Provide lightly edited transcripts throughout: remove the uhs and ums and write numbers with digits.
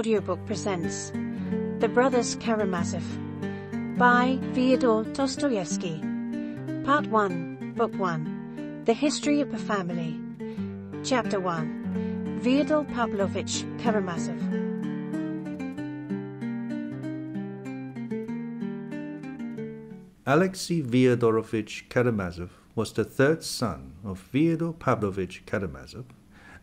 audiobook presents The Brothers Karamazov by Fyodor Dostoyevsky. Part 1, Book 1, The History of a Family. Chapter 1, Fyodor Pavlovich Karamazov. Alexey Fyodorovich Karamazov was the third son of Fyodor Pavlovich Karamazov,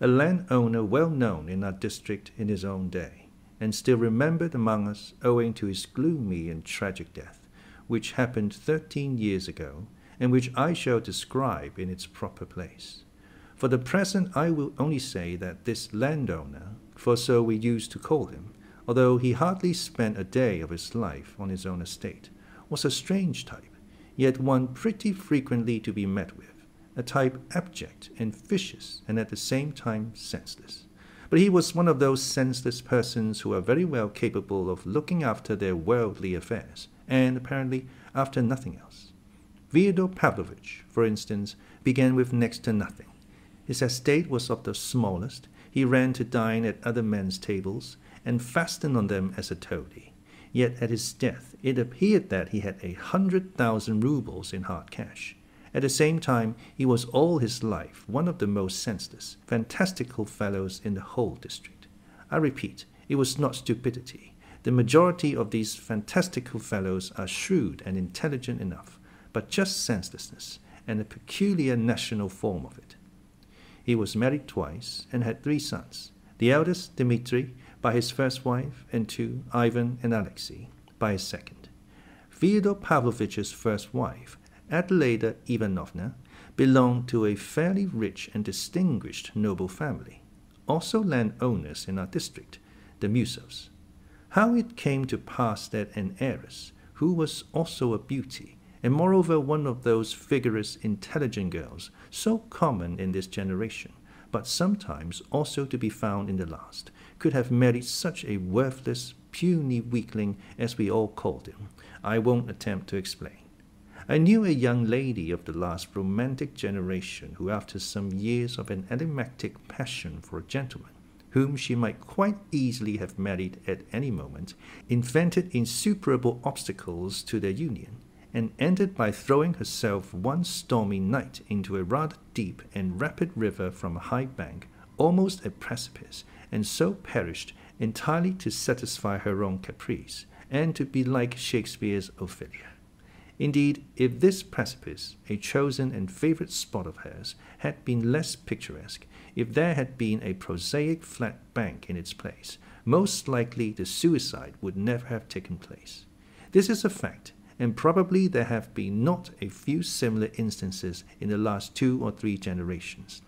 a landowner well known in our district in his own day, and still remembered among us owing to his gloomy and tragic death, which happened 13 years ago, and which I shall describe in its proper place. For the present I will only say that this landowner, for so we used to call him, although he hardly spent a day of his life on his own estate, was a strange type, yet one pretty frequently to be met with, a type abject and vicious and at the same time senseless. But he was one of those senseless persons who are very well capable of looking after their worldly affairs, and apparently after nothing else. Fyodor Pavlovich, for instance, began with next to nothing. His estate was of the smallest. He ran to dine at other men's tables, and fastened on them as a toady. Yet at his death it appeared that he had 100,000 rubles in hard cash. At the same time, he was all his life one of the most senseless, fantastical fellows in the whole district. I repeat, it was not stupidity. The majority of these fantastical fellows are shrewd and intelligent enough, but just senselessness, and a peculiar national form of it. He was married twice and had 3 sons. The eldest, Dmitri, by his first wife, and 2, Ivan and Alexey, by his second. Fyodor Pavlovich's first wife, Alyosha Ivanovna, belonged to a fairly rich and distinguished noble family, also landowners in our district, the Musovs. How it came to pass that an heiress, who was also a beauty, and moreover one of those vigorous, intelligent girls, so common in this generation, but sometimes also to be found in the last, could have married such a worthless, puny weakling as we all called him, I won't attempt to explain. I knew a young lady of the last romantic generation who, after some years of an enigmatic passion for a gentleman, whom she might quite easily have married at any moment, invented insuperable obstacles to their union, and ended by throwing herself one stormy night into a rather deep and rapid river from a high bank, almost a precipice, and so perished entirely to satisfy her own caprice, and to be like Shakespeare's Ophelia. Indeed, if this precipice, a chosen and favorite spot of hers, had been less picturesque, if there had been a prosaic flat bank in its place, most likely the suicide would never have taken place. This is a fact, and probably there have been not a few similar instances in the last 2 or 3 generations.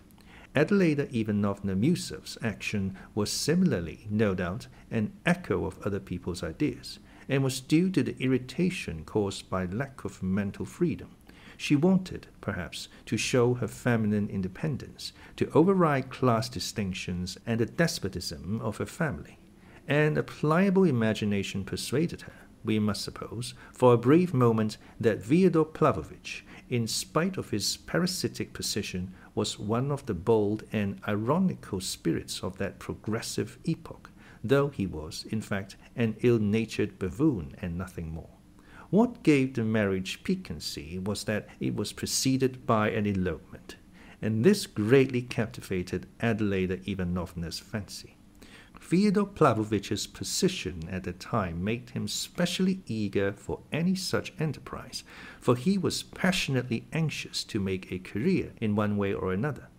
Alyosha Ivanovna Musov's action was similarly, no doubt, an echo of other people's ideas, and was due to the irritation caused by lack of mental freedom. She wanted, perhaps, to show her feminine independence, to override class distinctions and the despotism of her family, and a pliable imagination persuaded her, we must suppose, for a brief moment that Fyodor Pavlovich, in spite of his parasitic position, was one of the bold and ironical spirits of that progressive epoch, though he was, in fact, an ill-natured buffoon and nothing more. What gave the marriage piquancy was that it was preceded by an elopement, and this greatly captivated Alyosha Ivanovna's fancy. Fyodor Pavlovich's position at the time made him specially eager for any such enterprise, for he was passionately anxious to make a career in one way or another.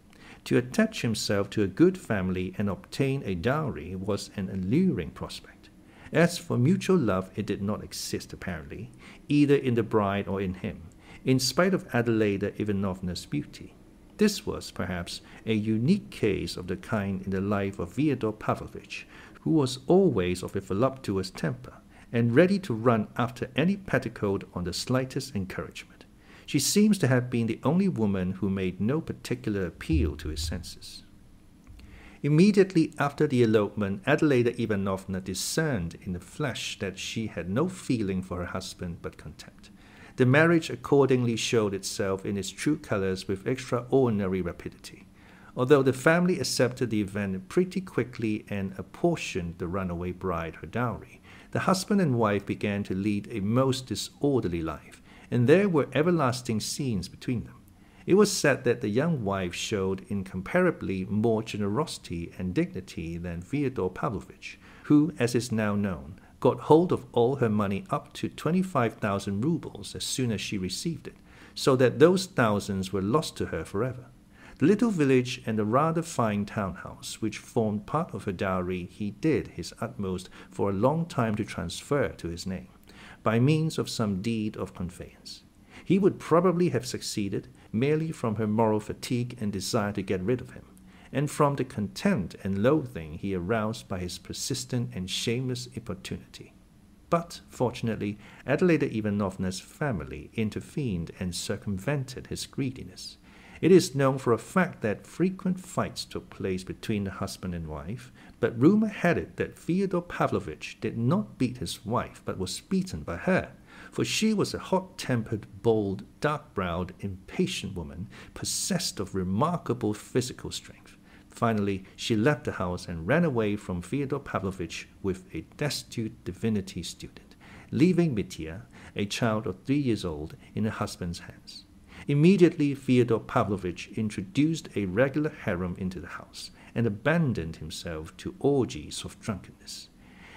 To attach himself to a good family and obtain a dowry was an alluring prospect. As for mutual love, it did not exist apparently, either in the bride or in him, in spite of Alyosha Ivanovna's beauty. This was, perhaps, a unique case of the kind in the life of Fyodor Pavlovich, who was always of a voluptuous temper, and ready to run after any petticoat on the slightest encouragement. She seems to have been the only woman who made no particular appeal to his senses. Immediately after the elopement, Alyosha Ivanovna discerned in the flesh that she had no feeling for her husband but contempt. The marriage accordingly showed itself in its true colors with extraordinary rapidity. although the family accepted the event pretty quickly and apportioned the runaway bride her dowry. The husband and wife began to lead a most disorderly life, and there were everlasting scenes between them. It was said that the young wife showed incomparably more generosity and dignity than Fyodor Pavlovich, who, as is now known, got hold of all her money up to 25,000 rubles as soon as she received it, so that those thousands were lost to her forever. The little village and the rather fine townhouse, which formed part of her dowry, he did his utmost for a long time to transfer to his name, by means of some deed of conveyance. He would probably have succeeded merely from her moral fatigue and desire to get rid of him, and from the contempt and loathing he aroused by his persistent and shameless importunity. But, fortunately, Adyelida Ivanovna's family intervened and circumvented his greediness. It is known for a fact that frequent fights took place between the husband and wife, but rumor had it that Fyodor Pavlovich did not beat his wife, but was beaten by her, for she was a hot-tempered, bold, dark-browed, impatient woman, possessed of remarkable physical strength. Finally, she left the house and ran away from Fyodor Pavlovich with a destitute divinity student, leaving Mitya, a child of 3 years old, in her husband's hands. Immediately, Fyodor Pavlovich introduced a regular harem into the house and abandoned himself to orgies of drunkenness.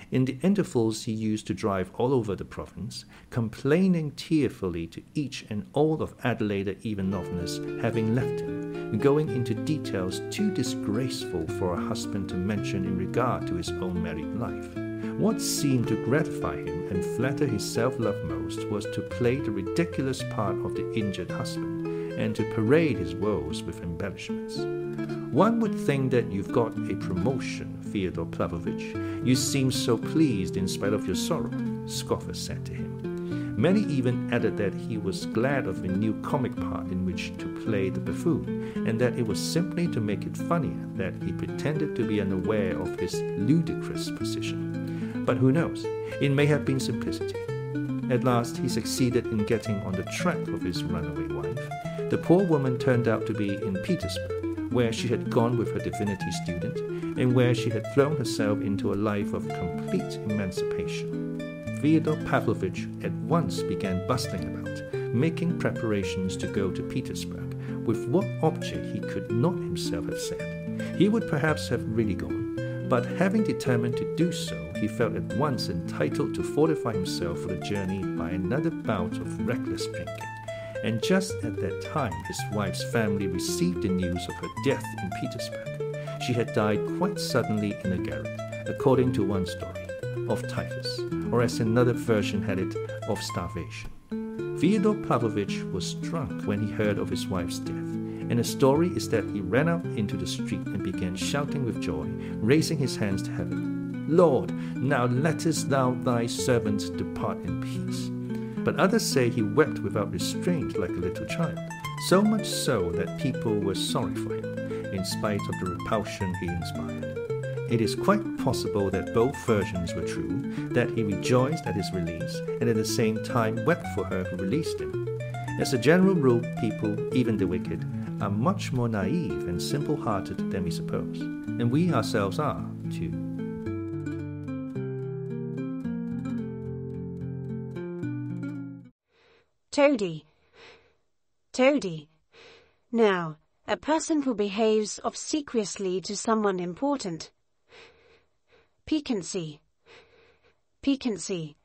In the intervals he used to drive all over the province, complaining tearfully to each and all of Adyelida Ivanovna's having left him, going into details too disgraceful for a husband to mention in regard to his own married life. What seemed to gratify him and flatter his self-love most was to play the ridiculous part of the injured husband and to parade his woes with embellishments. One would think that you've got a promotion, Fyodor Pavlovich. You seem so pleased in spite of your sorrow, scoffers said to him. Many even added that he was glad of a new comic part in which to play the buffoon, and that it was simply to make it funnier that he pretended to be unaware of his ludicrous position. But who knows? It may have been simplicity. At last he succeeded in getting on the track of his runaway wife. The poor woman turned out to be in Petersburg, where she had gone with her divinity student, and where she had thrown herself into a life of complete emancipation. Fyodor Pavlovich at once began bustling about, making preparations to go to Petersburg, with what object he could not himself have said. He would perhaps have really gone, but having determined to do so, he felt at once entitled to fortify himself for the journey by another bout of reckless drinking. And just at that time his wife's family received the news of her death in Petersburg. She had died quite suddenly in a garret, according to one story, of typhus, or as another version had it, of starvation. Fyodor Pavlovich was drunk when he heard of his wife's death, and the story is that he ran out into the street and began shouting with joy, raising his hands to heaven, "Lord, now lettest thou thy servant depart in peace." But others say he wept without restraint like a little child, so much so that people were sorry for him, in spite of the repulsion he inspired. It is quite possible that both versions were true, that he rejoiced at his release, and at the same time wept for her who released him. As a general rule, people, even the wicked, are much more naive and simple-hearted than we suppose, and we ourselves are, too. Toady. Toady. Now, a person who behaves obsequiously to someone important. Piquancy. Piquancy.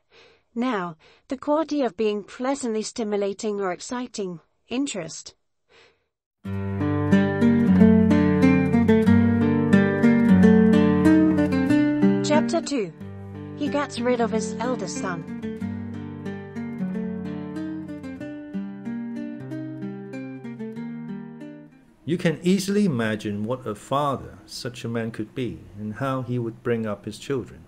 Now, the quality of being pleasantly stimulating or exciting. Interest. Chapter 2. He gets rid of his eldest son. You can easily imagine what a father such a man could be and how he would bring up his children.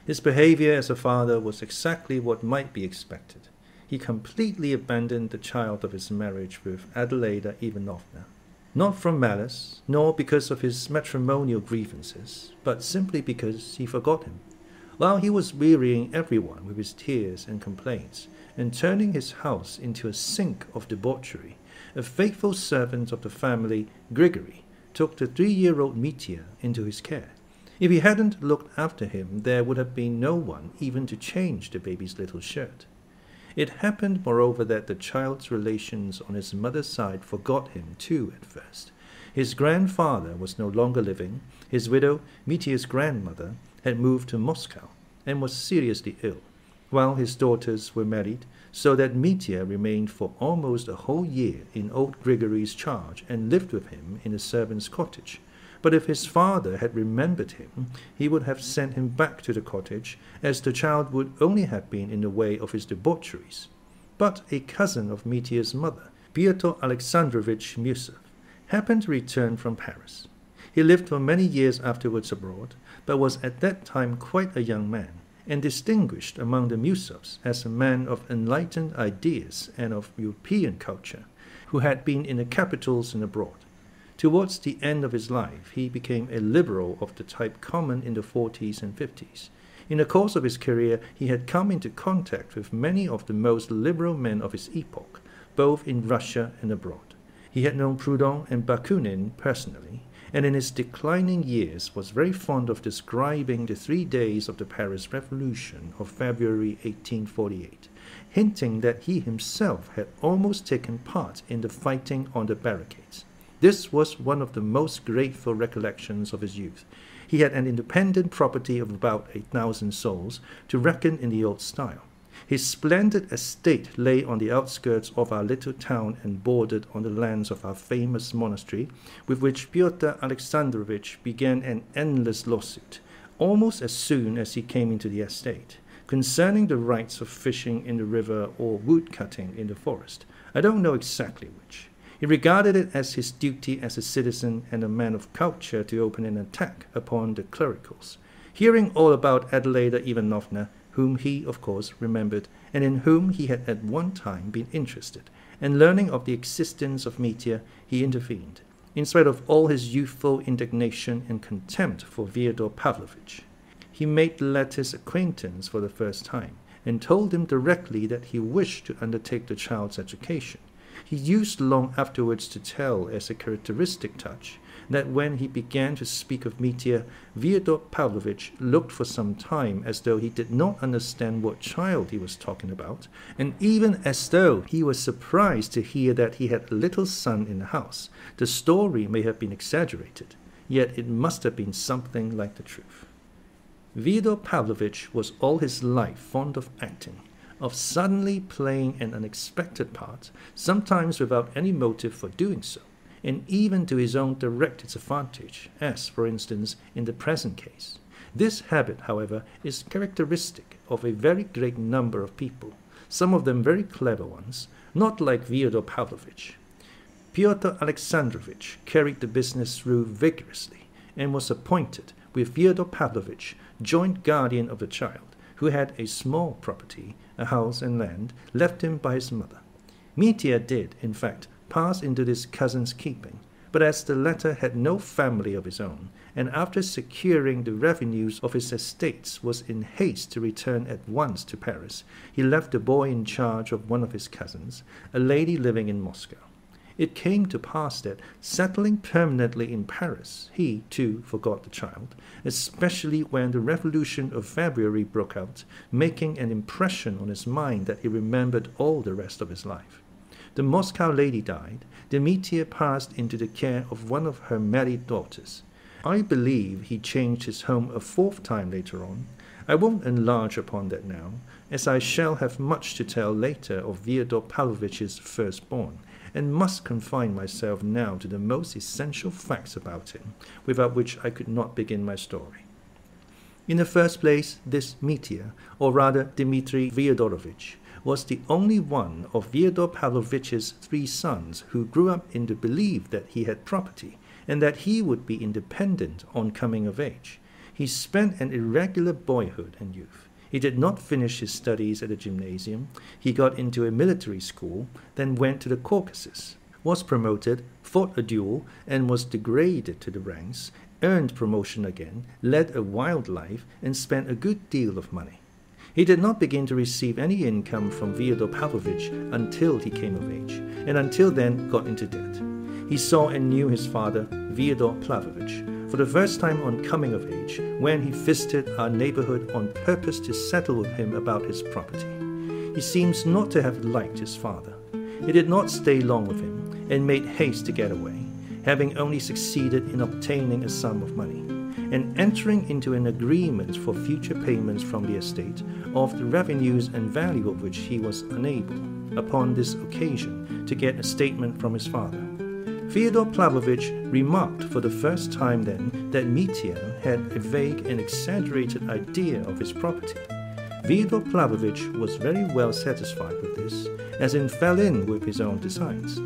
His behavior as a father was exactly what might be expected. He completely abandoned the child of his marriage with Adyelida Ivanovna, not from malice, nor because of his matrimonial grievances, but simply because he forgot him. While he was wearying everyone with his tears and complaints, and turning his house into a sink of debauchery, a faithful servant of the family, Grigory, took the 3-year-old Mitya into his care. If he hadn't looked after him, there would have been no one even to change the baby's little shirt. It happened, moreover, that the child's relations on his mother's side forgot him too at first. His grandfather was no longer living. His widow, Mitya's grandmother, had moved to Moscow and was seriously ill, while his daughters were married, so that Mitya remained for almost a whole year in old Grigory's charge and lived with him in a servant's cottage. But if his father had remembered him, he would have sent him back to the cottage, as the child would only have been in the way of his debaucheries. But a cousin of Mitya's mother, Pyotr Alexandrovich Musov, happened to return from Paris. He lived for many years afterwards abroad, but was at that time quite a young man, and distinguished among the Musovs as a man of enlightened ideas and of European culture, who had been in the capitals and abroad. Towards the end of his life, he became a liberal of the type common in the 40s and 50s. In the course of his career, he had come into contact with many of the most liberal men of his epoch, both in Russia and abroad. He had known Proudhon and Bakunin personally, and in his declining years was very fond of describing the 3 days of the Paris Revolution of February 1848, hinting that he himself had almost taken part in the fighting on the barricades. This was one of the most grateful recollections of his youth. He had an independent property of about 8,000 souls, to reckon in the old style. His splendid estate lay on the outskirts of our little town and bordered on the lands of our famous monastery, with which Pyotr Alexandrovich began an endless lawsuit, almost as soon as he came into the estate, concerning the rights of fishing in the river or wood-cutting in the forest. I don't know exactly which. He regarded it as his duty as a citizen and a man of culture to open an attack upon the clericals. Hearing all about Adelaida Ivanovna, whom he, of course, remembered, and in whom he had at one time been interested, and learning of the existence of Mitya, he intervened, in spite of all his youthful indignation and contempt for Fyodor Pavlovitch. He made the latter's acquaintance for the first time, and told him directly that he wished to undertake the child's education. He used long afterwards to tell, as a characteristic touch, that when he began to speak of Mitya, Fyodor Pavlovitch looked for some time as though he did not understand what child he was talking about, and even as though he was surprised to hear that he had a little son in the house. The story may have been exaggerated, yet it must have been something like the truth. Fyodor Pavlovitch was all his life fond of acting, of suddenly playing an unexpected part, sometimes without any motive for doing so, and even to his own direct disadvantage, as, for instance, in the present case. This habit, however, is characteristic of a very great number of people, some of them very clever ones, not like Fyodor Pavlovitch. Pyotr Alexandrovich carried the business through vigorously, and was appointed, with Fyodor Pavlovitch, joint guardian of the child, who had a small property, a house and land, left him by his mother. Mitya did, in fact, pass into this cousin's keeping, but as the latter had no family of his own, and after securing the revenues of his estates was in haste to return at once to Paris, he left the boy in charge of one of his cousins, a lady living in Moscow. It came to pass that, settling permanently in Paris, he, too, forgot the child, especially when the Revolution of February broke out, making an impression on his mind that he remembered all the rest of his life. The Moscow lady died. Mitya passed into the care of one of her married daughters. I believe he changed his home a 4th time later on. I won't enlarge upon that now, as I shall have much to tell later of Fyodor Pavlovitch's firstborn, and must confine myself now to the most essential facts about him, without which I could not begin my story. In the first place, this Mitya, or rather Dmitry Fyodorovich, was the only one of Fyodor Pavlovitch's 3 sons who grew up in the belief that he had property, and that he would be independent on coming of age. He spent an irregular boyhood and youth. He did not finish his studies at a gymnasium. He got into a military school, then went to the Caucasus, was promoted, fought a duel, and was degraded to the ranks, earned promotion again, led a wild life, and spent a good deal of money. He did not begin to receive any income from Fyodor Pavlovitch until he came of age, and until then got into debt. He saw and knew his father, Fyodor Pavlovich, for the first time on coming of age, when he visited our neighborhood on purpose to settle with him about his property. He seems not to have liked his father. He did not stay long with him, and made haste to get away, having only succeeded in obtaining a sum of money, and entering into an agreement for future payments from the estate of the revenues and value of which he was unable, upon this occasion, to get a statement from his father. Fyodor Pavlovich remarked for the first time then that Mitya had a vague and exaggerated idea of his property. Fyodor Pavlovich was very well satisfied with this, as in fell in with his own designs.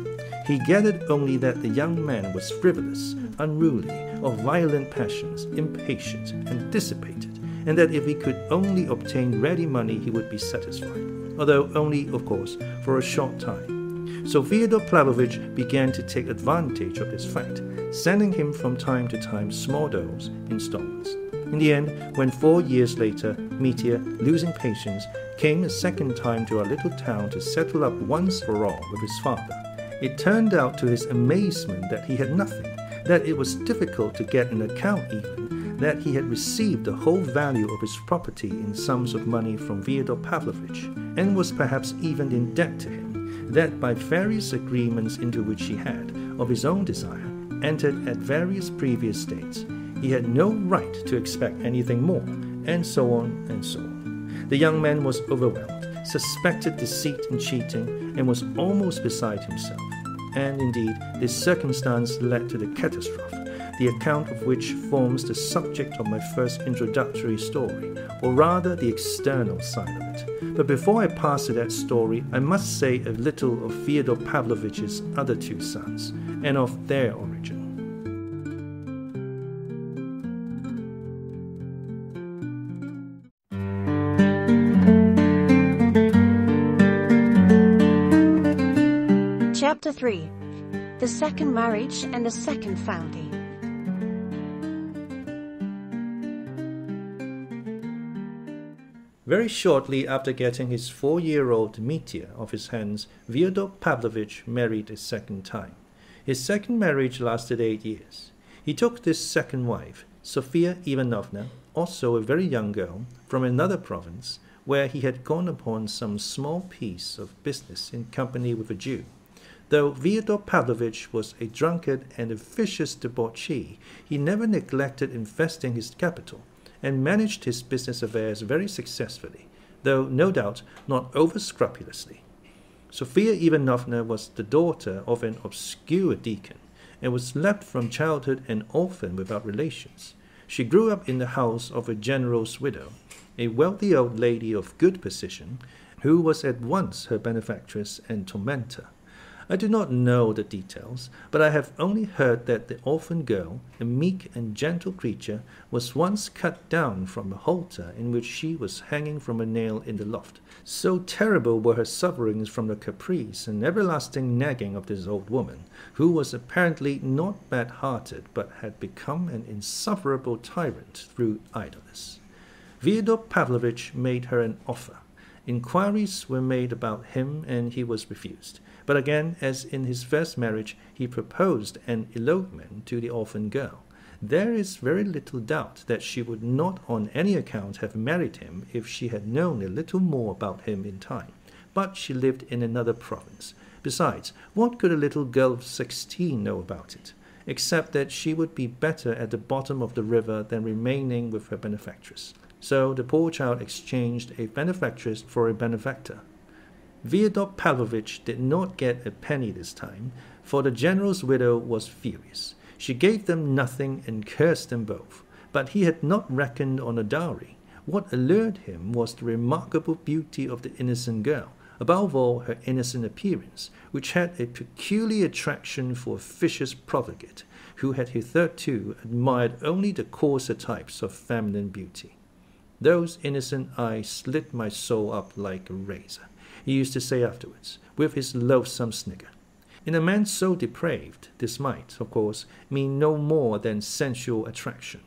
He gathered only that the young man was frivolous, unruly, of violent passions, impatient, and dissipated, and that if he could only obtain ready money he would be satisfied, although only, of course, for a short time. So Fyodor Pavlovich began to take advantage of this fact, sending him from time to time small doses in installments. In the end, when 4 years later, Mitya, losing patience, came a second time to our little town to settle up once for all with his father, it turned out to his amazement that he had nothing, that it was difficult to get an account even, that he had received the whole value of his property in sums of money from Fyodor Pavlovich, and was perhaps even in debt to him, that by various agreements into which he had, of his own desire, entered at various previous dates, he had no right to expect anything more, and so on and so on. The young man was overwhelmed, suspected deceit and cheating, and was almost beside himself. And indeed, this circumstance led to the catastrophe, the account of which forms the subject of my first introductory story, or rather the external side of it. But before I pass to that story, I must say a little of Fyodor Pavlovich's other two sons, and of their origin. Chapter 3. The Second Marriage and the Second Founding. Very shortly after getting his 4-year-old Mitya off his hands, Fyodor Pavlovich married a second time. His second marriage lasted 8 years. He took this second wife, Sofia Ivanovna, also a very young girl, from another province, where he had gone upon some small piece of business in company with a Jew. Though Fyodor Pavlovich was a drunkard and a vicious debauchee, he never neglected investing his capital, and managed his business affairs very successfully, though no doubt not over-scrupulously. Sofia Ivanovna was the daughter of an obscure deacon, and was left from childhood an orphan without relations. She grew up in the house of a general's widow, a wealthy old lady of good position, who was at once her benefactress and tormentor. I do not know the details, but I have only heard that the orphan girl, a meek and gentle creature, was once cut down from a halter in which she was hanging from a nail in the loft. So terrible were her sufferings from the caprice and everlasting nagging of this old woman, who was apparently not bad-hearted, but had become an insufferable tyrant through idleness. Fyodor Pavlovich made her an offer. Inquiries were made about him, and he was refused. But again, as in his first marriage, he proposed an elopement to the orphan girl. There is very little doubt that she would not on any account have married him if she had known a little more about him in time. But she lived in another province. Besides, what could a little girl of 16 know about it, except that she would be better at the bottom of the river than remaining with her benefactress? So the poor child exchanged a benefactress for a benefactor. Fyodor Pavlovich did not get a penny this time, for the general's widow was furious. She gave them nothing and cursed them both. But he had not reckoned on a dowry. What allured him was the remarkable beauty of the innocent girl, above all her innocent appearance, which had a peculiar attraction for a vicious profligate, who had hitherto admired only the coarser types of feminine beauty. Those innocent eyes slit my soul up like a razor, he used to say afterwards, with his loathsome snigger. In a man so depraved, this might, of course, mean no more than sensual attraction.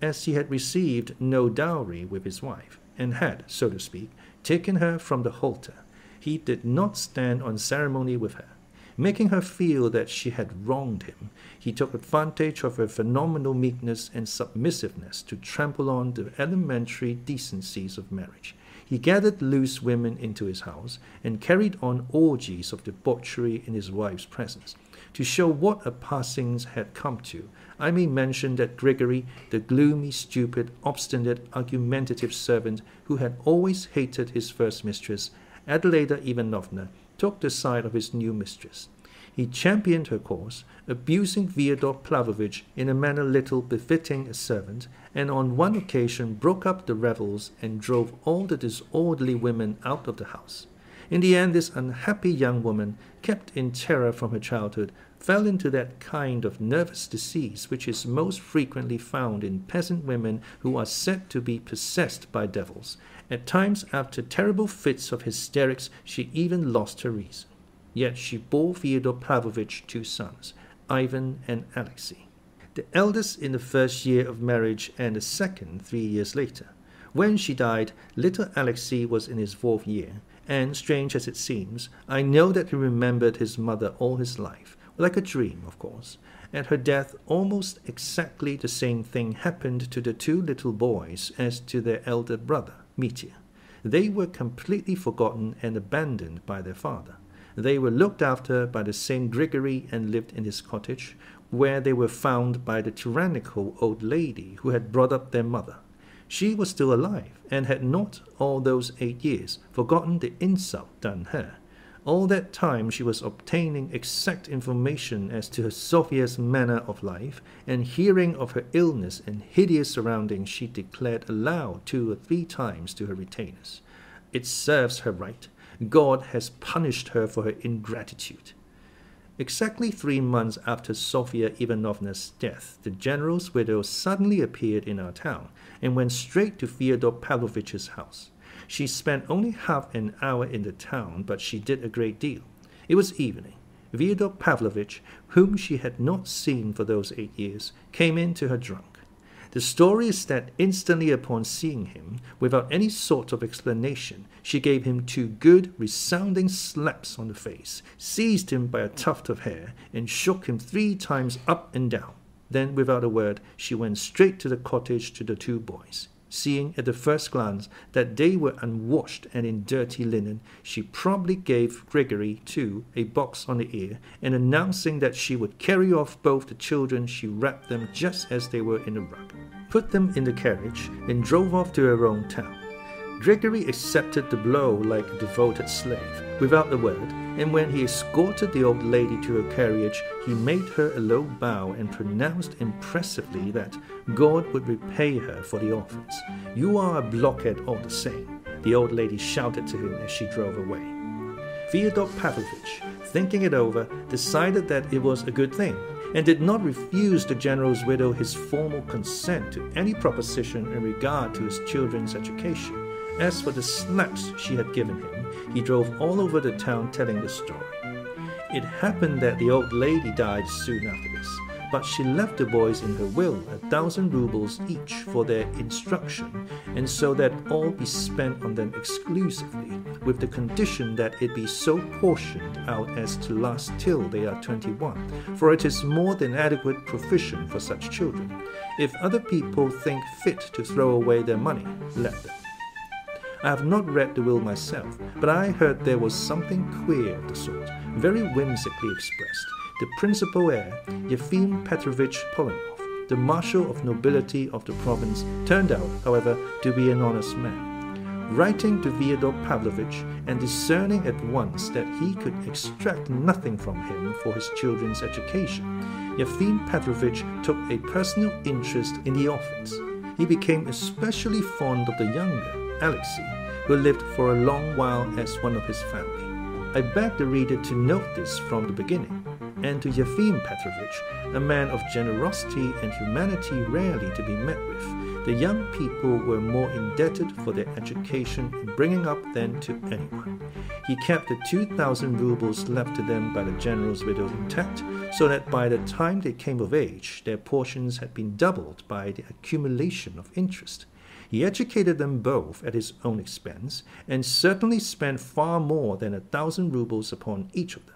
As he had received no dowry with his wife, and had, so to speak, taken her from the halter, he did not stand on ceremony with her. Making her feel that she had wronged him, he took advantage of her phenomenal meekness and submissiveness to trample on the elementary decencies of marriage. He gathered loose women into his house and carried on orgies of debauchery in his wife's presence. To show what a passings had come to, I may mention that Grigory, the gloomy, stupid, obstinate, argumentative servant who had always hated his first mistress, Adelaida Ivanovna, took the side of his new mistress. He championed her cause, abusing Fyodor Pavlovitch in a manner little befitting a servant, and on one occasion broke up the revels and drove all the disorderly women out of the house. In the end, this unhappy young woman, kept in terror from her childhood, fell into that kind of nervous disease which is most frequently found in peasant women who are said to be possessed by devils. At times, after terrible fits of hysterics, she even lost her reason. Yet she bore Fyodor Pavlovitch 2 sons, Ivan and Alexey. The eldest in the first year of marriage and the second 3 years later. When she died, little Alexey was in his 4th year, and, strange as it seems, I know that he remembered his mother all his life, like a dream, of course. At her death, almost exactly the same thing happened to the 2 little boys as to their elder brother, Mitya. They were completely forgotten and abandoned by their father. They were looked after by the same Grigory and lived in his cottage, where they were found by the tyrannical old lady who had brought up their mother. She was still alive, and had not, all those 8 years, forgotten the insult done her. All that time she was obtaining exact information as to her Sophia's manner of life, and hearing of her illness and hideous surroundings, she declared aloud 2 or 3 times to her retainers, "It serves her right. God has punished her for her ingratitude." Exactly 3 months after Sofia Ivanovna's death, the general's widow suddenly appeared in our town, and went straight to Fyodor Pavlovitch's house. She spent only half an hour in the town, but she did a great deal. It was evening. Fyodor Pavlovitch, whom she had not seen for those 8 years, came in to her drunk. The story is that instantly upon seeing him, without any sort of explanation, she gave him 2 good, resounding slaps on the face, seized him by a tuft of hair, and shook him 3 times up and down. Then, without a word, she went straight to the cottage to the 2 boys. Seeing at the first glance that they were unwashed and in dirty linen, she promptly gave Grigory, too, a box on the ear, and announcing that she would carry off both the children, she wrapped them just as they were in a rug, put them in the carriage, and drove off to her own town. Grigory accepted the blow like a devoted slave, without a word, and when he escorted the old lady to her carriage, he made her a low bow and pronounced impressively that God would repay her for the offense. "You are a blockhead all the same," the old lady shouted to him as she drove away. Fyodor Pavlovitch, thinking it over, decided that it was a good thing, and did not refuse the general's widow his formal consent to any proposition in regard to his children's education. As for the slaps she had given him, he drove all over the town telling the story. It happened that the old lady died soon after this, but she left the boys in her will 1,000 rubles each for their instruction, and so that all be spent on them exclusively, with the condition that it be so portioned out as to last till they are 21, for it is more than adequate provision for such children. If other people think fit to throw away their money, let them. I have not read the will myself, but I heard there was something queer of the sort, very whimsically expressed. The principal heir, Yefim Petrovich Polenov, the marshal of nobility of the province, turned out, however, to be an honest man. Writing to Fyodor Pavlovitch and discerning at once that he could extract nothing from him for his children's education, Yefim Petrovich took a personal interest in the orphans. He became especially fond of the younger, Alexey, who lived for a long while as one of his family. I beg the reader to note this from the beginning, and to Yefim Petrovich, a man of generosity and humanity rarely to be met with, the young people were more indebted for their education in bringing up than to anyone. He kept the 2,000 rubles left to them by the general's widow intact, so that by the time they came of age, their portions had been doubled by the accumulation of interest. He educated them both at his own expense, and certainly spent far more than 1,000 rubles upon each of them.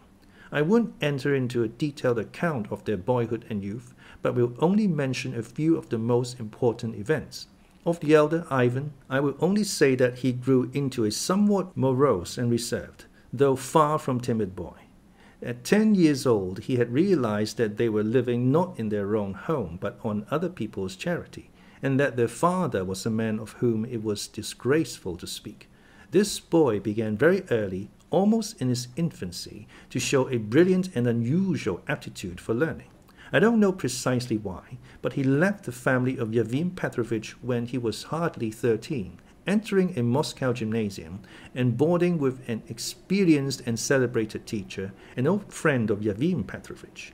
I won't enter into a detailed account of their boyhood and youth, but will only mention a few of the most important events. Of the elder, Ivan, I will only say that he grew into a somewhat morose and reserved, though far from timid boy. At 10 years old, he had realized that they were living not in their own home, but on other people's charity, and that their father was a man of whom it was disgraceful to speak. This boy began very early, almost in his infancy, to show a brilliant and unusual aptitude for learning. I don't know precisely why, but he left the family of Yevim Petrovich when he was hardly 13, entering a Moscow gymnasium and boarding with an experienced and celebrated teacher, an old friend of Yevim Petrovich.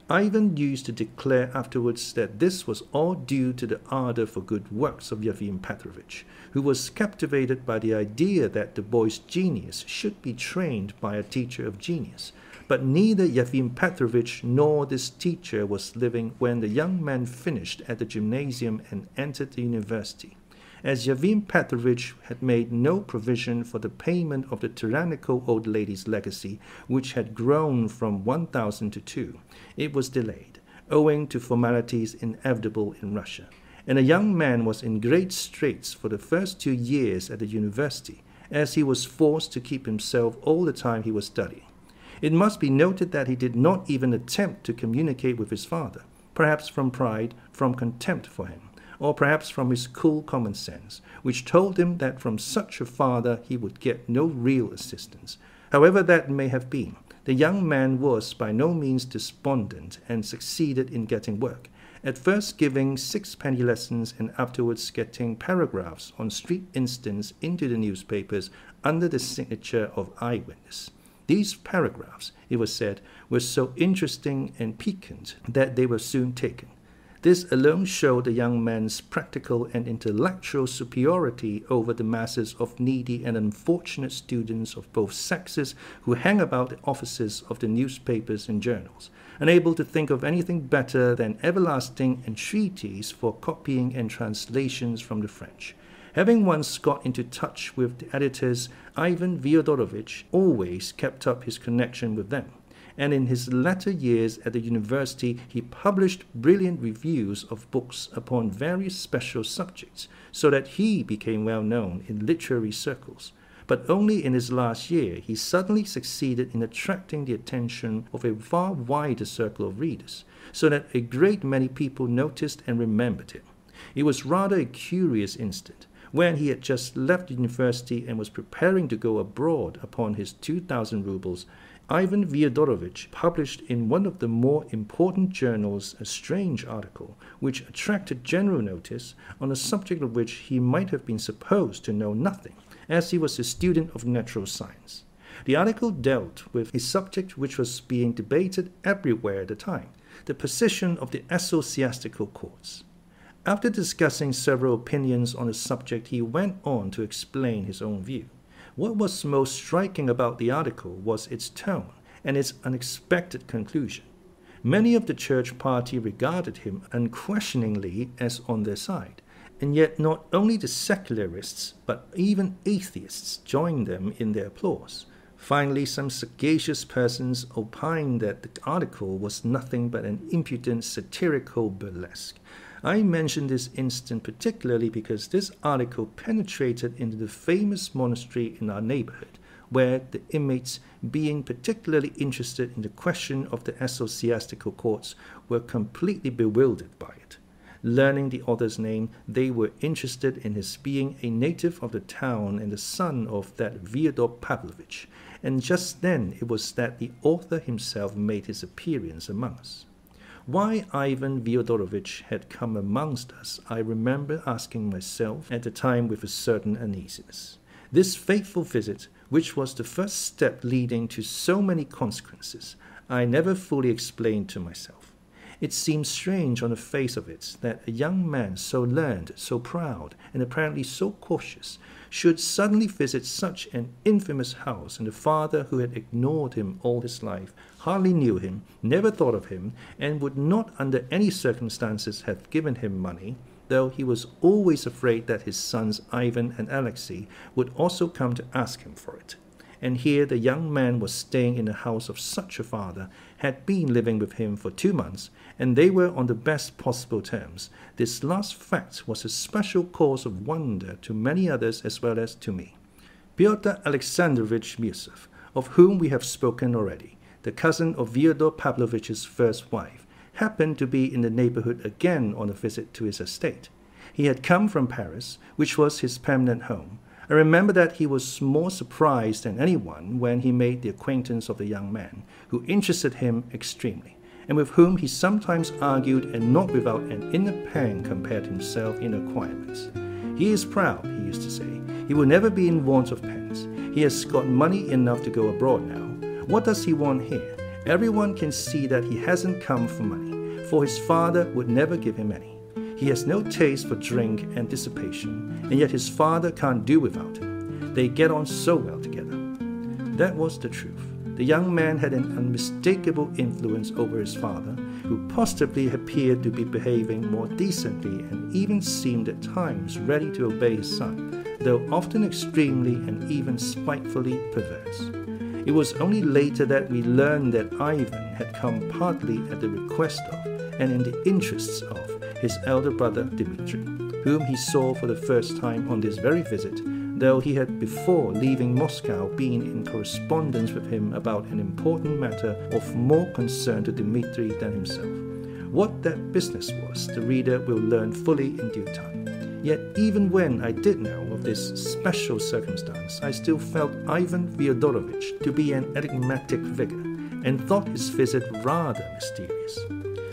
Ivan used to declare afterwards that this was all due to the ardor for good works of Yevim Petrovich, who was captivated by the idea that the boy's genius should be trained by a teacher of genius. But neither Yevim Petrovich nor this teacher was living when the young man finished at the gymnasium and entered the university. As Yevim Petrovich had made no provision for the payment of the tyrannical old lady's legacy, which had grown from 1,000 to 2, it was delayed, owing to formalities inevitable in Russia, and the young man was in great straits for the first 2 years at the university, as he was forced to keep himself all the time he was studying. It must be noted that he did not even attempt to communicate with his father, perhaps from pride, from contempt for him, or perhaps from his cool common sense, which told him that from such a father he would get no real assistance. However that may have been, the young man was by no means despondent and succeeded in getting work, at first giving 6-penny lessons and afterwards getting paragraphs on street incidents into the newspapers under the signature of eyewitness. These paragraphs, it was said, were so interesting and piquant that they were soon taken. This alone showed the young man's practical and intellectual superiority over the masses of needy and unfortunate students of both sexes who hang about the offices of the newspapers and journals, unable to think of anything better than everlasting entreaties for copying and translations from the French. Having once got into touch with the editors, Ivan Fyodorovich always kept up his connection with them, and in his latter years at the university he published brilliant reviews of books upon various special subjects, so that he became well known in literary circles. But only in his last year he suddenly succeeded in attracting the attention of a far wider circle of readers, so that a great many people noticed and remembered him. It was rather a curious instant. When he had just left the university and was preparing to go abroad upon his 2,000 rubles, Ivan Fyodorovich published in one of the more important journals a strange article which attracted general notice on a subject of which he might have been supposed to know nothing, as he was a student of natural science. The article dealt with a subject which was being debated everywhere at the time, the position of the ecclesiastical courts. After discussing several opinions on the subject, he went on to explain his own view. What was most striking about the article was its tone and its unexpected conclusion. Many of the church party regarded him unquestioningly as on their side, and yet not only the secularists, but even atheists joined them in their applause. Finally, some sagacious persons opined that the article was nothing but an impudent satirical burlesque. I mention this incident particularly because this article penetrated into the famous monastery in our neighborhood, where the inmates, being particularly interested in the question of the ecclesiastical courts, were completely bewildered by it. Learning the author's name, they were interested in his being a native of the town and the son of that Fyodor Pavlovich, and just then it was that the author himself made his appearance among us. Why Ivan Fyodorovich had come amongst us, I remember asking myself at the time with a certain uneasiness. This fateful visit, which was the first step leading to so many consequences, I never fully explained to myself. It seemed strange on the face of it that a young man so learned, so proud, and apparently so cautious, should suddenly visit such an infamous house, and the father who had ignored him all his life, hardly knew him, never thought of him, and would not under any circumstances have given him money, though he was always afraid that his sons Ivan and Alexey would also come to ask him for it. and here the young man was staying in the house of such a father, had been living with him for 2 months, and they were on the best possible terms. This last fact was a special cause of wonder to many others as well as to me. Pyotr Alexandrovich Mirsov, of whom we have spoken already, the cousin of Fyodor Pavlovich's first wife, happened to be in the neighborhood again on a visit to his estate. He had come from Paris, which was his permanent home. I remember that he was more surprised than anyone when he made the acquaintance of the young man, who interested him extremely, and with whom he sometimes argued and not without an inner pang compared himself in acquirements. He is proud, he used to say. He will never be in want of pence. He has got money enough to go abroad now. What does he want here? Everyone can see that he hasn't come for money, for his father would never give him any. He has no taste for drink and dissipation, and yet his father can't do without him. They get on so well together. That was the truth. The young man had an unmistakable influence over his father, who positively appeared to be behaving more decently and even seemed at times ready to obey his son, though often extremely and even spitefully perverse. It was only later that we learned that Ivan had come partly at the request of and in the interests of his elder brother Dmitri, whom he saw for the first time on this very visit, though he had before leaving Moscow been in correspondence with him about an important matter of more concern to Dmitri than himself. What that business was, the reader will learn fully in due time. Yet even when I did know of this special circumstance, I still felt Ivan Fyodorovich to be an enigmatic figure, and thought his visit rather mysterious.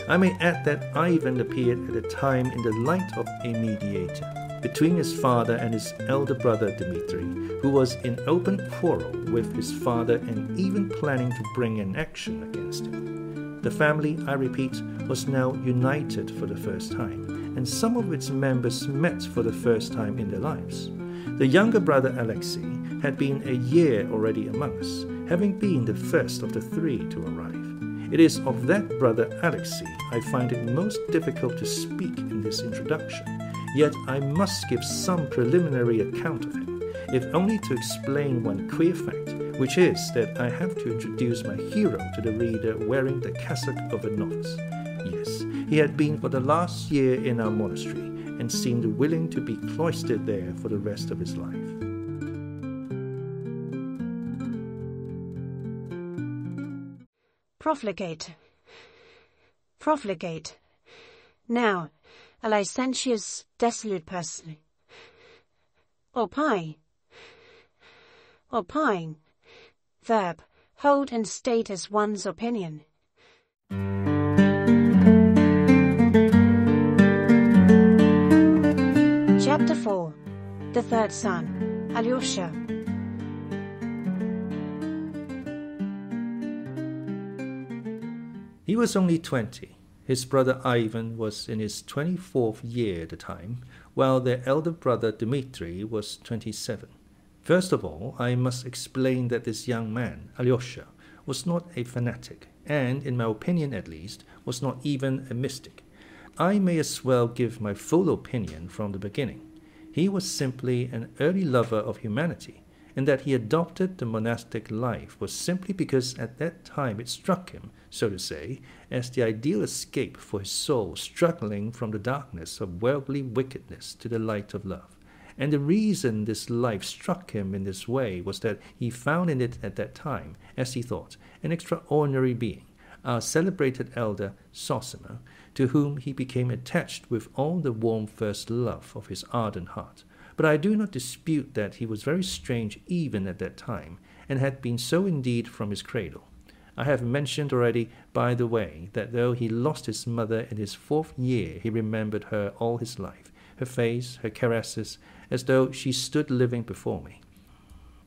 I may add that Ivan appeared at the time in the light of a mediator between his father and his elder brother Dmitri, who was in open quarrel with his father and even planning to bring an action against him. The family, I repeat, was now united for the first time, and some of its members met for the first time in their lives. The younger brother Alexey had been a year already among us, having been the first of the 3 to arrive. It is of that brother Alexey I find it most difficult to speak in this introduction, yet I must give some preliminary account of him, if only to explain one queer fact, which is that I have to introduce my hero to the reader wearing the cassock of a novice. Yes, he had been for the last year in our monastery, and seemed willing to be cloistered there for the rest of his life. Profligate. Now, a licentious, dissolute person. Opine. Verb, hold and state as one's opinion. Chapter 4. The third son, Alyosha. He was only 20. His brother Ivan was in his 24th year at the time, while their elder brother Dmitri was 27. First of all, I must explain that this young man, Alyosha, was not a fanatic, and, in my opinion at least, was not even a mystic. I may as well give my full opinion from the beginning. He was simply an early lover of humanity, and that he adopted the monastic life was simply because at that time it struck him, so to say, as the ideal escape for his soul struggling from the darkness of worldly wickedness to the light of love. And the reason this life struck him in this way was that he found in it at that time, as he thought, an extraordinary being, our celebrated elder Zosima, to whom he became attached with all the warm first love of his ardent heart. But I do not dispute that he was very strange even at that time, and had been so indeed from his cradle. I have mentioned already, by the way, that though he lost his mother in his 4th year, he remembered her all his life, her face, her caresses, as though she stood living before me.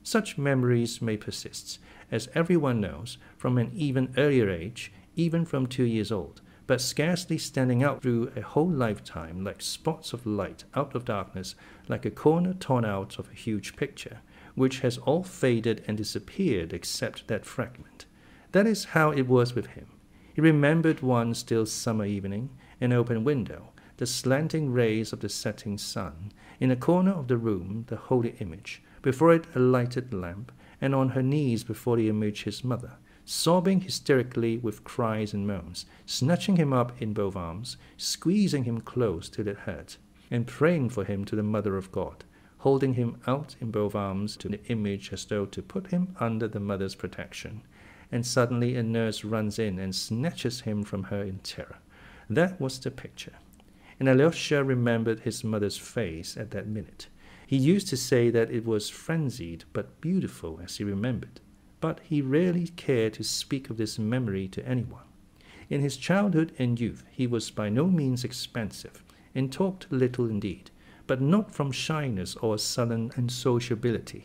Such memories may persist, as everyone knows, from an even earlier age, even from 2 years old, but scarcely standing out through a whole lifetime like spots of light out of darkness, like a corner torn out of a huge picture, which has all faded and disappeared except that fragment. That is how it was with him. He remembered one still summer evening, an open window, the slanting rays of the setting sun, in a corner of the room the holy image, before it a lighted lamp, and on her knees before the image his mother, sobbing hysterically with cries and moans, snatching him up in both arms, squeezing him close till it hurt, and praying for him to the Mother of God, holding him out in both arms to the image as though to put him under the mother's protection. And suddenly a nurse runs in and snatches him from her in terror. That was the picture. And Alyosha remembered his mother's face at that minute. He used to say that it was frenzied but beautiful as he remembered, but he rarely cared to speak of this memory to anyone. In his childhood and youth he was by no means expansive, and talked little indeed, but not from shyness or sullen unsociability.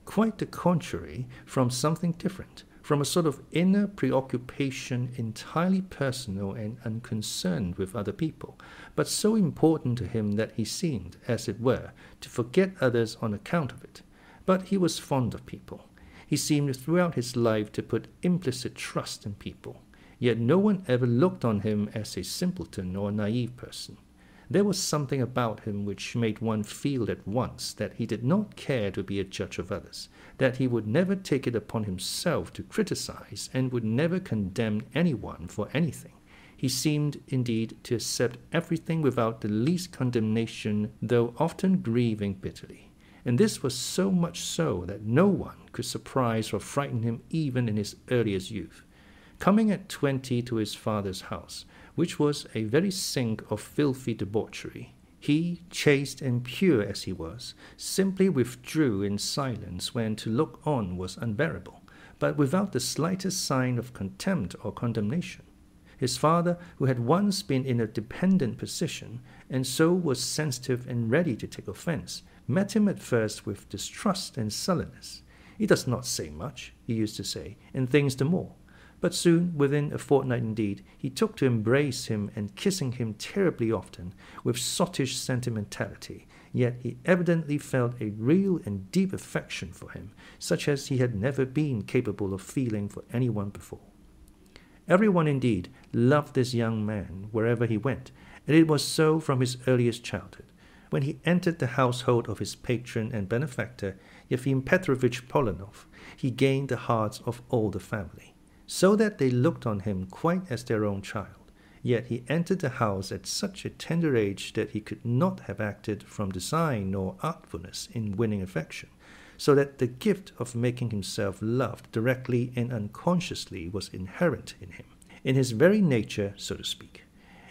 Quite the contrary, from something different, from a sort of inner preoccupation entirely personal and unconcerned with other people, but so important to him that he seemed, as it were, to forget others on account of it. But he was fond of people. He seemed throughout his life to put implicit trust in people, yet no one ever looked on him as a simpleton or naive person. There was something about him which made one feel at once that he did not care to be a judge of others, that he would never take it upon himself to criticize and would never condemn anyone for anything. He seemed, indeed, to accept everything without the least condemnation, though often grieving bitterly. And this was so much so that no one could surprise or frighten him even in his earliest youth. Coming at 20 to his father's house, which was a very sink of filthy debauchery, he, chaste and pure as he was, simply withdrew in silence when to look on was unbearable, but without the slightest sign of contempt or condemnation. His father, who had once been in a dependent position, and so was sensitive and ready to take offense, met him at first with distrust and sullenness. "He does not say much," he used to say, "and thinks the more." But soon, within a fortnight indeed, he took to embrace him and kissing him terribly often, with sottish sentimentality, yet he evidently felt a real and deep affection for him, such as he had never been capable of feeling for anyone before. Everyone, indeed, loved this young man wherever he went, and it was so from his earliest childhood. When he entered the household of his patron and benefactor, Yefim Petrovich Polanov, he gained the hearts of all the family, so that they looked on him quite as their own child. Yet he entered the house at such a tender age that he could not have acted from design nor artfulness in winning affection, so that the gift of making himself loved directly and unconsciously was inherent in him, in his very nature, so to speak.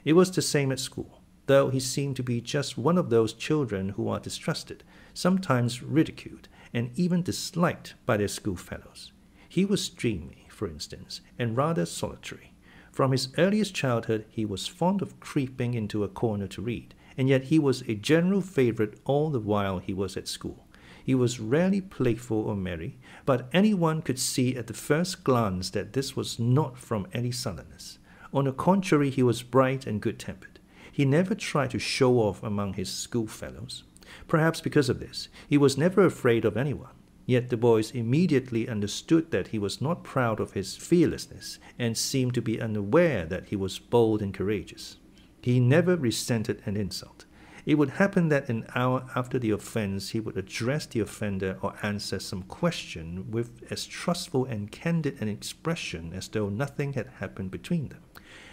It was the same at school, though he seemed to be just one of those children who are distrusted, sometimes ridiculed, and even disliked by their schoolfellows. He was dreamy, for instance, and rather solitary. From his earliest childhood he was fond of creeping into a corner to read, and yet he was a general favorite all the while he was at school. He was rarely playful or merry, but anyone could see at the first glance that this was not from any sullenness. On the contrary, he was bright and good-tempered. He never tried to show off among his schoolfellows. Perhaps because of this, he was never afraid of anyone. Yet the boys immediately understood that he was not proud of his fearlessness, and seemed to be unaware that he was bold and courageous. He never resented an insult. It would happen that an hour after the offense he would address the offender or answer some question with as trustful and candid an expression as though nothing had happened between them.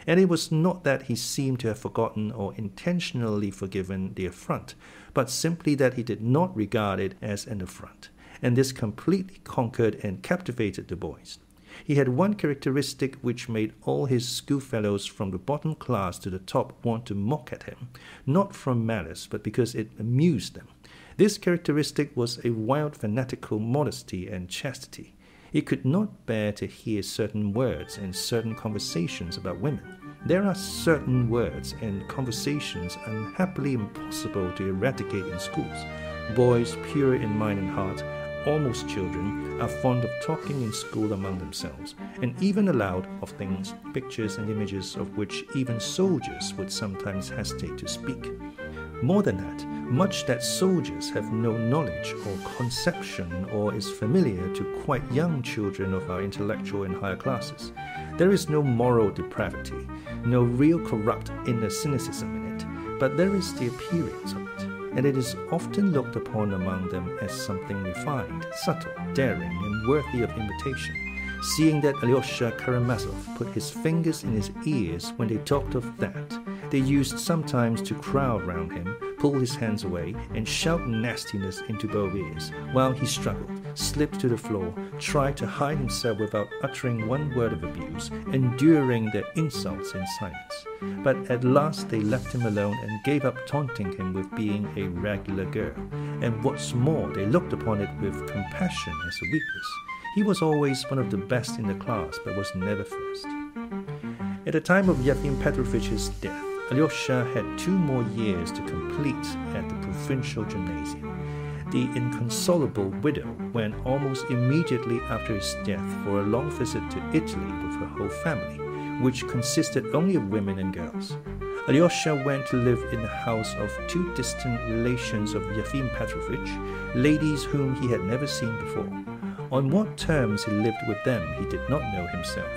And it was not that he seemed to have forgotten or intentionally forgiven the affront, but simply that he did not regard it as an affront. And this completely conquered and captivated the boys. He had one characteristic which made all his schoolfellows from the bottom class to the top want to mock at him, not from malice, but because it amused them. This characteristic was a wild fanatical modesty and chastity. He could not bear to hear certain words and certain conversations about women. There are certain words and conversations unhappily impossible to eradicate in schools. Boys, pure in mind and heart, almost children, are fond of talking in school among themselves, and even aloud of things, pictures and images of which even soldiers would sometimes hesitate to speak. More than that, much that soldiers have no knowledge or conception or is familiar to quite young children of our intellectual and higher classes. There is no moral depravity, no real corrupt inner cynicism in it, but there is the appearance of it, and it is often looked upon among them as something refined, subtle, daring, and worthy of imitation. Seeing that Alyosha Karamazov put his fingers in his ears when they talked of that, they used sometimes to crowd round him, pull his hands away, and shout nastiness into both ears, while he struggled, slipped to the floor, tried to hide himself without uttering one word of abuse, enduring their insults in silence. But at last they left him alone and gave up taunting him with being a regular girl. And what's more, they looked upon it with compassion as a weakness. He was always one of the best in the class, but was never first. At the time of Yefim Petrovich's death, Alyosha had 2 more years to complete at the provincial gymnasium. The inconsolable widow went almost immediately after his death for a long visit to Italy with her whole family, which consisted only of women and girls. Alyosha went to live in the house of 2 distant relations of Yefim Petrovich, ladies whom he had never seen before. On what terms he lived with them he did not know himself.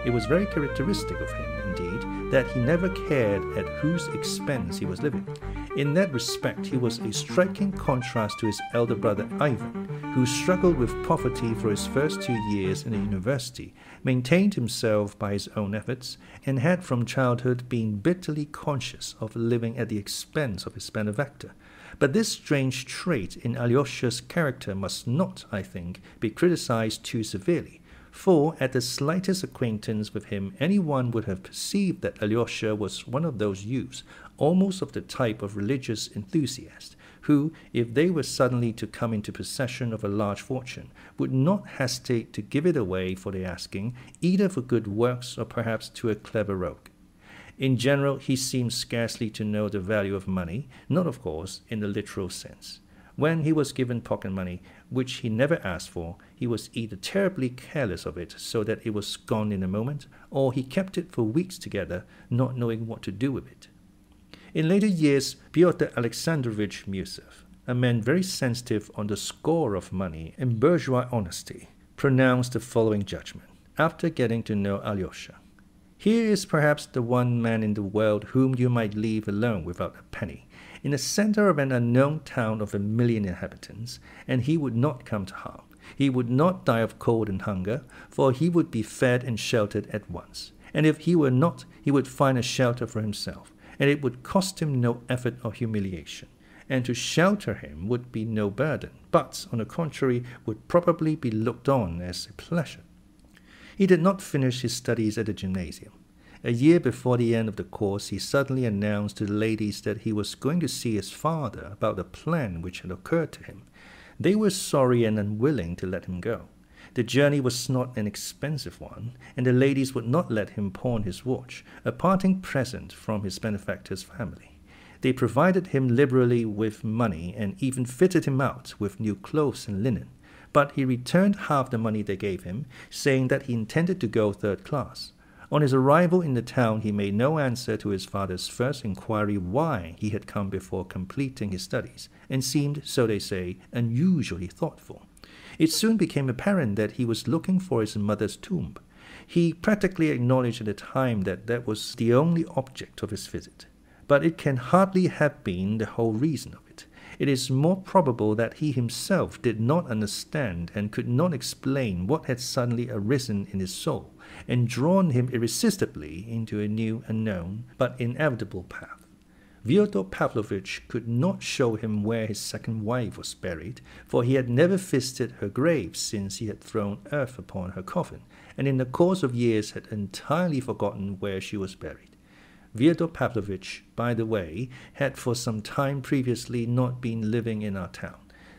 It was very characteristic of him, indeed, that he never cared at whose expense he was living. In that respect, he was a striking contrast to his elder brother Ivan, who struggled with poverty for his first 2 years in the university, maintained himself by his own efforts, and had from childhood been bitterly conscious of living at the expense of his benefactor. But this strange trait in Alyosha's character must not, I think, be criticized too severely. For at the slightest acquaintance with him, anyone would have perceived that Alyosha was one of those youths, almost of the type of religious enthusiast, who, if they were suddenly to come into possession of a large fortune, would not hesitate to give it away for the asking, either for good works or perhaps to a clever rogue. In general, he seemed scarcely to know the value of money, not, of course, in the literal sense. When he was given pocket money, which he never asked for, he was either terribly careless of it so that it was gone in a moment, or he kept it for weeks together, not knowing what to do with it. In later years, Pyotr Alexandrovich Musev, a man very sensitive on the score of money and bourgeois honesty, pronounced the following judgment, after getting to know Alyosha. Here is perhaps the one man in the world whom you might leave alone without a penny, in the center of an unknown town of 1 million inhabitants, and he would not come to harm. He would not die of cold and hunger, for he would be fed and sheltered at once. And if he were not, he would find a shelter for himself, and it would cost him no effort or humiliation. And to shelter him would be no burden, but, on the contrary, would probably be looked on as a pleasure. He did not finish his studies at the gymnasium. A year before the end of the course, he suddenly announced to the ladies that he was going to see his father about a plan which had occurred to him. They were sorry and unwilling to let him go. The journey was not an expensive one, and the ladies would not let him pawn his watch, a parting present from his benefactor's family. They provided him liberally with money and even fitted him out with new clothes and linen. But he returned half the money they gave him, saying that he intended to go 3rd class. On his arrival in the town, he made no answer to his father's first inquiry why he had come before completing his studies, and seemed, so they say, unusually thoughtful. It soon became apparent that he was looking for his mother's tomb. He practically acknowledged at the time that that was the only object of his visit. But it can hardly have been the whole reason of it. It is more probable that he himself did not understand and could not explain what had suddenly arisen in his soul and drawn him irresistibly into a new, unknown, but inevitable path. Fyodor Pavlovich could not show him where his second wife was buried, for he had never visited her grave since he had thrown earth upon her coffin, and in the course of years had entirely forgotten where she was buried. Fyodor Pavlovich, by the way, had for some time previously not been living in our town.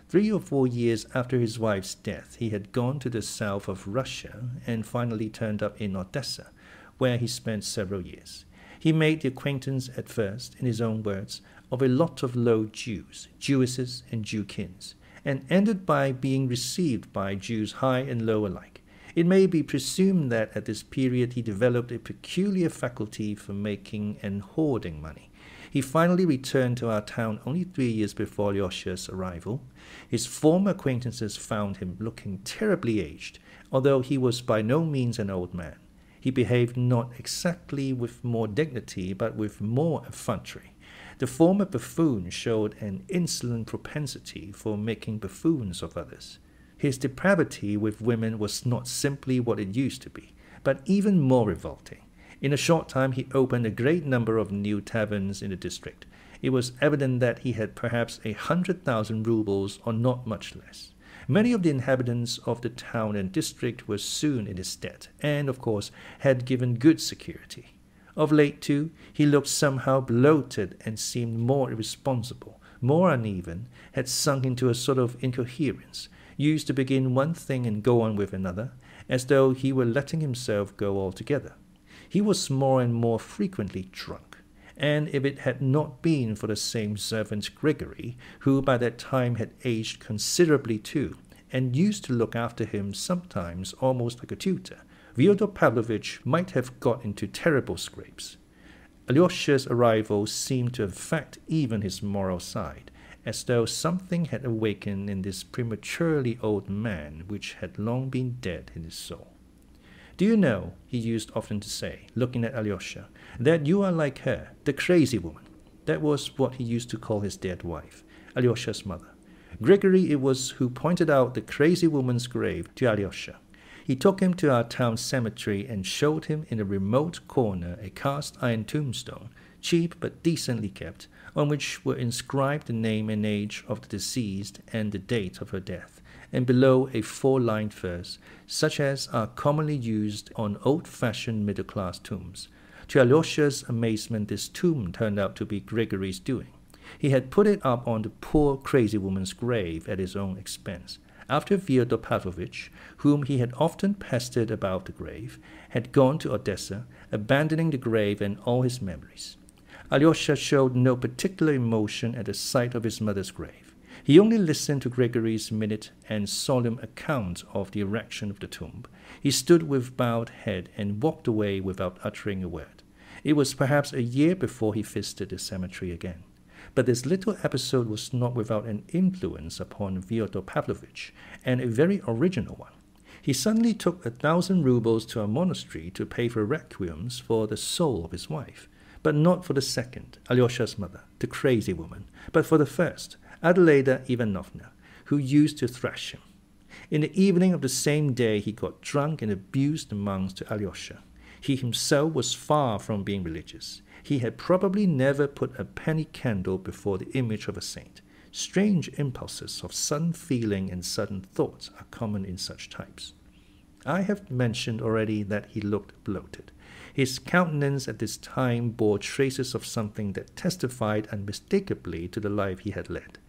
3 or 4 years after his wife's death, he had gone to the south of Russia and finally turned up in Odessa, where he spent several years. He made the acquaintance at first, in his own words, of a lot of low Jews, Jewesses and Jewkins, and ended by being received by Jews high and low alike. It may be presumed that at this period he developed a peculiar faculty for making and hoarding money. He finally returned to our town only 3 years before Alyosha's arrival. His former acquaintances found him looking terribly aged, although he was by no means an old man. He behaved not exactly with more dignity, but with more effrontery. The former buffoon showed an insolent propensity for making buffoons of others. His depravity with women was not simply what it used to be, but even more revolting. In a short time he opened a great number of new taverns in the district. It was evident that he had perhaps 100,000 rubles or not much less. Many of the inhabitants of the town and district were soon in his debt, and, of course, had given good security. Of late, too, he looked somehow bloated and seemed more irresponsible, more uneven, had sunk into a sort of incoherence, used to begin one thing and go on with another, as though he were letting himself go altogether. He was more and more frequently drunk, and if it had not been for the same servant Grigory, who by that time had aged considerably too, and used to look after him sometimes almost like a tutor, Fyodor Pavlovitch might have got into terrible scrapes. Alyosha's arrival seemed to affect even his moral side, as though something had awakened in this prematurely old man which had long been dead in his soul. "Do you know," he used often to say, looking at Alyosha, "that you are like her, the crazy woman?" That was what he used to call his dead wife, Alyosha's mother. Grigory it was who pointed out the crazy woman's grave to Alyosha. He took him to our town cemetery and showed him in a remote corner a cast-iron tombstone, cheap but decently kept, on which were inscribed the name and age of the deceased and the date of her death, and below a 4-lined verse, such as are commonly used on old-fashioned middle-class tombs. To Alyosha's amazement, this tomb turned out to be Grigory's doing. He had put it up on the poor crazy woman's grave at his own expense, after Fyodor Pavlovitch, whom he had often pestered about the grave, had gone to Odessa, abandoning the grave and all his memories. Alyosha showed no particular emotion at the sight of his mother's grave. He only listened to Grigory's minute and solemn account of the erection of the tomb. He stood with bowed head and walked away without uttering a word. It was perhaps a year before he visited the cemetery again. But this little episode was not without an influence upon Fyodor Pavlovitch, and a very original one. He suddenly took 1,000 rubles to a monastery to pay for requiems for the soul of his wife, but not for the second, Alyosha's mother, the crazy woman, but for the first, Adelaida Ivanovna, who used to thrash him. In the evening of the same day he got drunk and abused the monks to Alyosha. He himself was far from being religious. He had probably never put a penny candle before the image of a saint. Strange impulses of sudden feeling and sudden thoughts are common in such types. I have mentioned already that he looked bloated. His countenance at this time bore traces of something that testified unmistakably to the life he had led.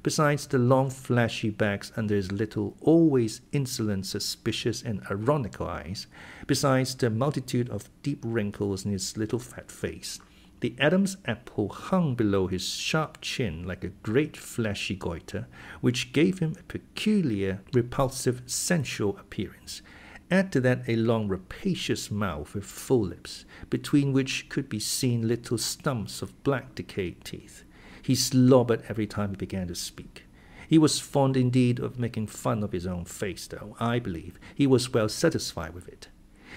Besides the long flashy bags under his little, always insolent, suspicious, and ironical eyes, besides the multitude of deep wrinkles in his little fat face, the Adam's apple hung below his sharp chin like a great fleshy goiter, which gave him a peculiar, repulsive, sensual appearance. Add to that a long, rapacious mouth with full lips, between which could be seen little stumps of black decayed teeth. He slobbered every time he began to speak. He was fond indeed of making fun of his own face, though, I believe, he was well satisfied with it.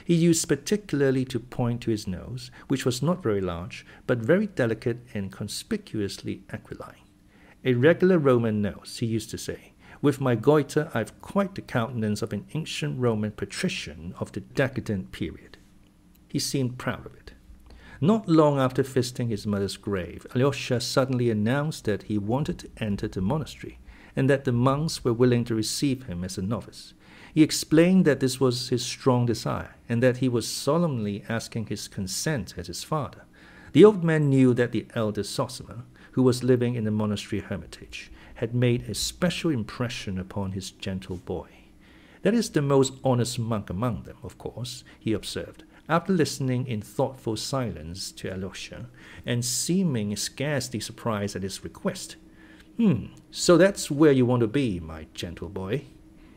He used particularly to point to his nose, which was not very large, but very delicate and conspicuously aquiline. "A regular Roman nose," he used to say. "With my goiter I've quite the countenance of an ancient Roman patrician of the decadent period." He seemed proud of it. Not long after visiting his mother's grave, Alyosha suddenly announced that he wanted to enter the monastery, and that the monks were willing to receive him as a novice. He explained that this was his strong desire, and that he was solemnly asking his consent as his father. The old man knew that the elder Zosima, who was living in the monastery hermitage, had made a special impression upon his gentle boy. "That is the most honest monk among them, of course," he observed, after listening in thoughtful silence to Alyosha, and seeming scarcely surprised at his request. So that's where you want to be, my gentle boy."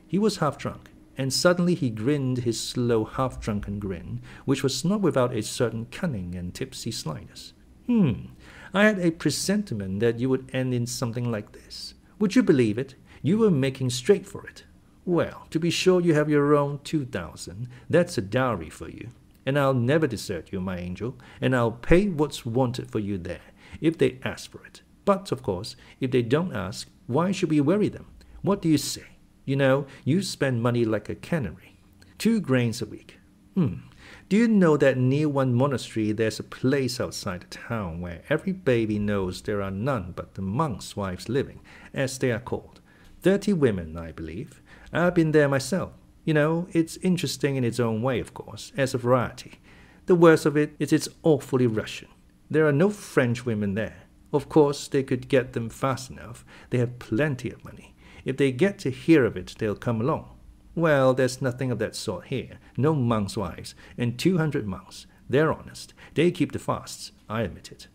He was half drunk, and suddenly he grinned his slow, half-drunken grin, which was not without a certain cunning and tipsy slyness. I had a presentiment that you would end in something like this. Would you believe it? You were making straight for it. Well, to be sure you have your own 2,000. That's a dowry for you. And I'll never desert you, my angel, and I'll pay what's wanted for you there, if they ask for it. But, of course, if they don't ask, why should we worry them? What do you say? You know, you spend money like a canary. 2 grains a week. Do you know that near one monastery there's a place outside the town where every baby knows there are none but the monks' wives living, as they are called? 30 women, I believe. I've been there myself. You know, it's interesting in its own way, of course, as a variety. The worst of it is it's awfully Russian. There are no French women there. Of course, they could get them fast enough. They have plenty of money. If they get to hear of it, they'll come along. Well, there's nothing of that sort here. No monks' wives, and 200 monks. They're honest. They keep the fasts. I admit it.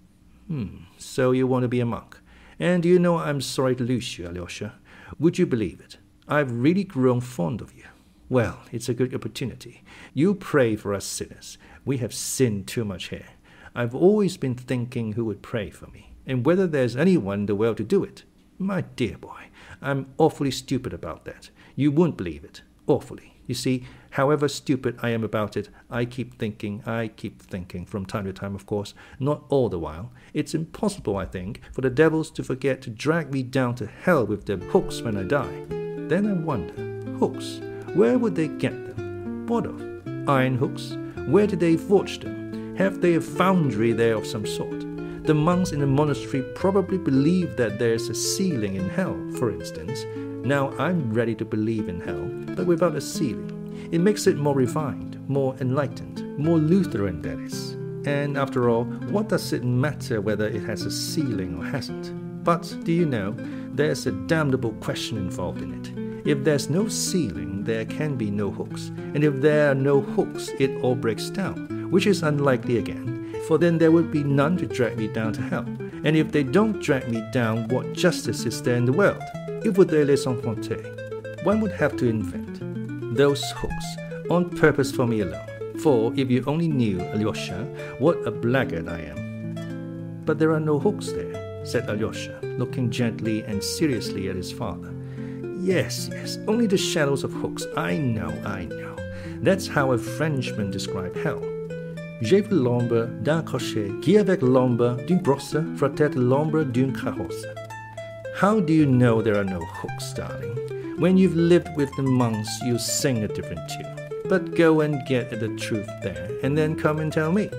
So you want to be a monk. And do you know I'm sorry to lose you, Alyosha. Would you believe it? I've really grown fond of you. Well, it's a good opportunity. You pray for us sinners. We have sinned too much here. I've always been thinking who would pray for me, and whether there's anyone in the world to do it. My dear boy, I'm awfully stupid about that. You won't believe it. Awfully. You see, however stupid I am about it, I keep thinking from time to time, of course, not all the while. It's impossible, I think, for the devils to forget to drag me down to hell with their hooks when I die. Then I wonder, hooks, where would they get them? What of? Iron hooks? Where did they forge them? Have they a foundry there of some sort? The monks in the monastery probably believe that there's a ceiling in hell, for instance. Now I'm ready to believe in hell, but without a ceiling. It makes it more refined, more enlightened, more Lutheran, that is. And after all, what does it matter whether it has a ceiling or hasn't? But, do you know, there's a damnable question involved in it. If there's no ceiling, there can be no hooks. And if there are no hooks, it all breaks down, which is unlikely again, for then there would be none to drag me down to hell. And if they don't drag me down, what justice is there in the world? Il faudrait les inventer. One would have to invent those hooks on purpose for me alone. For if you only knew, Alyosha, what a blackguard I am. But there are no hooks there, said Alyosha, looking gently and seriously at his father. Yes, only the shadows of hooks. I know. That's how a Frenchman described hell. J'ai vu l'ombre d'un crochet qui avec l'ombre d'une brosse frottait l'ombre d'une carrosse. How do you know there are no hooks, darling? When you've lived with the monks, you sing a different tune. But go and get at the truth there, and then come and tell me.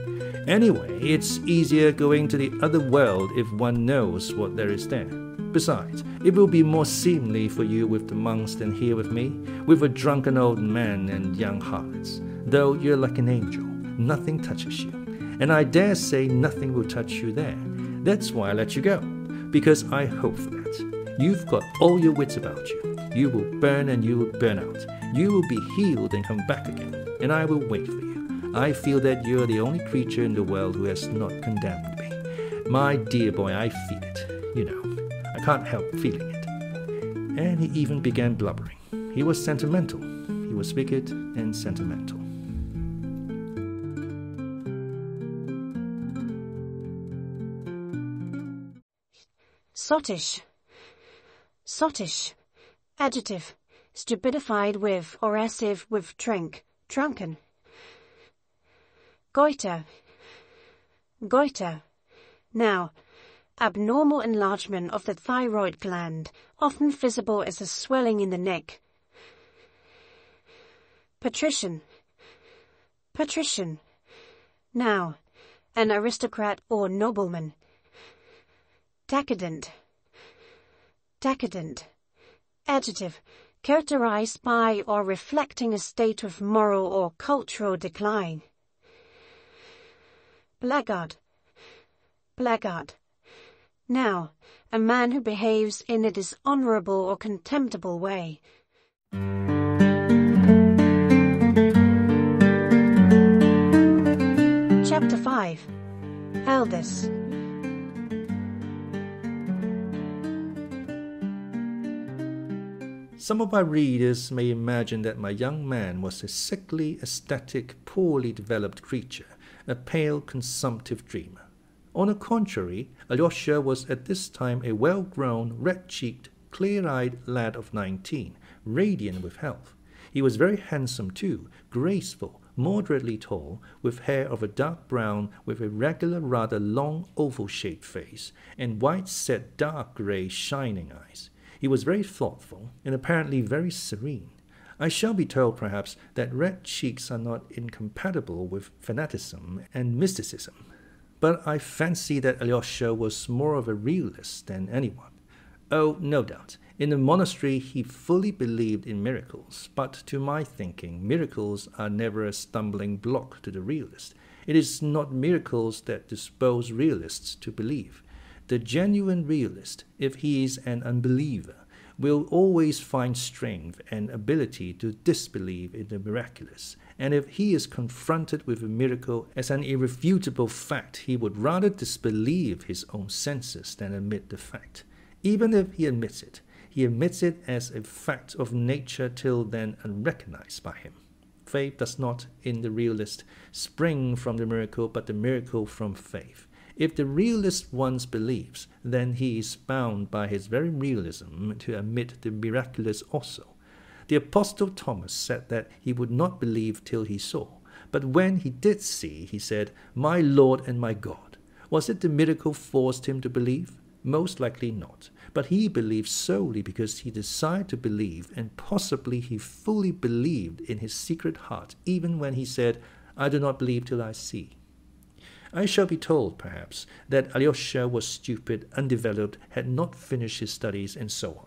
Anyway, it's easier going to the other world if one knows what there is there. Besides, it will be more seemly for you with the monks than here with me, with a drunken old man and young harlots. Though you're like an angel, nothing touches you. And I dare say nothing will touch you there. That's why I let you go. Because I hope for that. You've got all your wits about you. You will burn and you will burn out. You will be healed and come back again. And I will wait for you. I feel that you're the only creature in the world who has not condemned me. My dear boy, I feel it. You know, I can't help feeling it. And he even began blubbering. He was sentimental. He was wicked and sentimental. Sottish. Adjective. Stupidified with or as if with drunken. Goiter. Now, abnormal enlargement of the thyroid gland, often visible as a swelling in the neck. Patrician. Now, an aristocrat or nobleman. Decadent. Adjective, characterized by or reflecting a state of moral or cultural decline. Blackguard. Now, a man who behaves in a dishonorable or contemptible way. Chapter 5. Elders. Some of my readers may imagine that my young man was a sickly, aesthetic, poorly developed creature, a pale, consumptive dreamer. On the contrary, Alyosha was at this time a well-grown, red-cheeked, clear-eyed lad of 19, radiant with health. He was very handsome too, graceful, moderately tall, with hair of a dark brown, with a regular, rather long, oval-shaped face, and white-set, dark grey, shining eyes. He was very thoughtful and apparently very serene. I shall be told, perhaps, that red cheeks are not incompatible with fanaticism and mysticism, but I fancy that Alyosha was more of a realist than anyone. Oh, no doubt. In the monastery, he fully believed in miracles, but to my thinking, miracles are never a stumbling block to the realist. It is not miracles that dispose realists to believe. The genuine realist, if he is an unbeliever, will always find strength and ability to disbelieve in the miraculous, and if he is confronted with a miracle as an irrefutable fact, he would rather disbelieve his own senses than admit the fact. Even if he admits it, he admits it as a fact of nature till then unrecognized by him. Faith does not, in the realist, spring from the miracle, but the miracle from faith. If the realist once believes, then he is bound by his very realism to admit the miraculous also. The Apostle Thomas said that he would not believe till he saw, but when he did see, he said, "My Lord and my God." Was it the miracle forced him to believe? Most likely not, but he believed solely because he desired to believe, and possibly he fully believed in his secret heart, even when he said, "I do not believe till I see." I shall be told, perhaps, that Alyosha was stupid, undeveloped, had not finished his studies, and so on.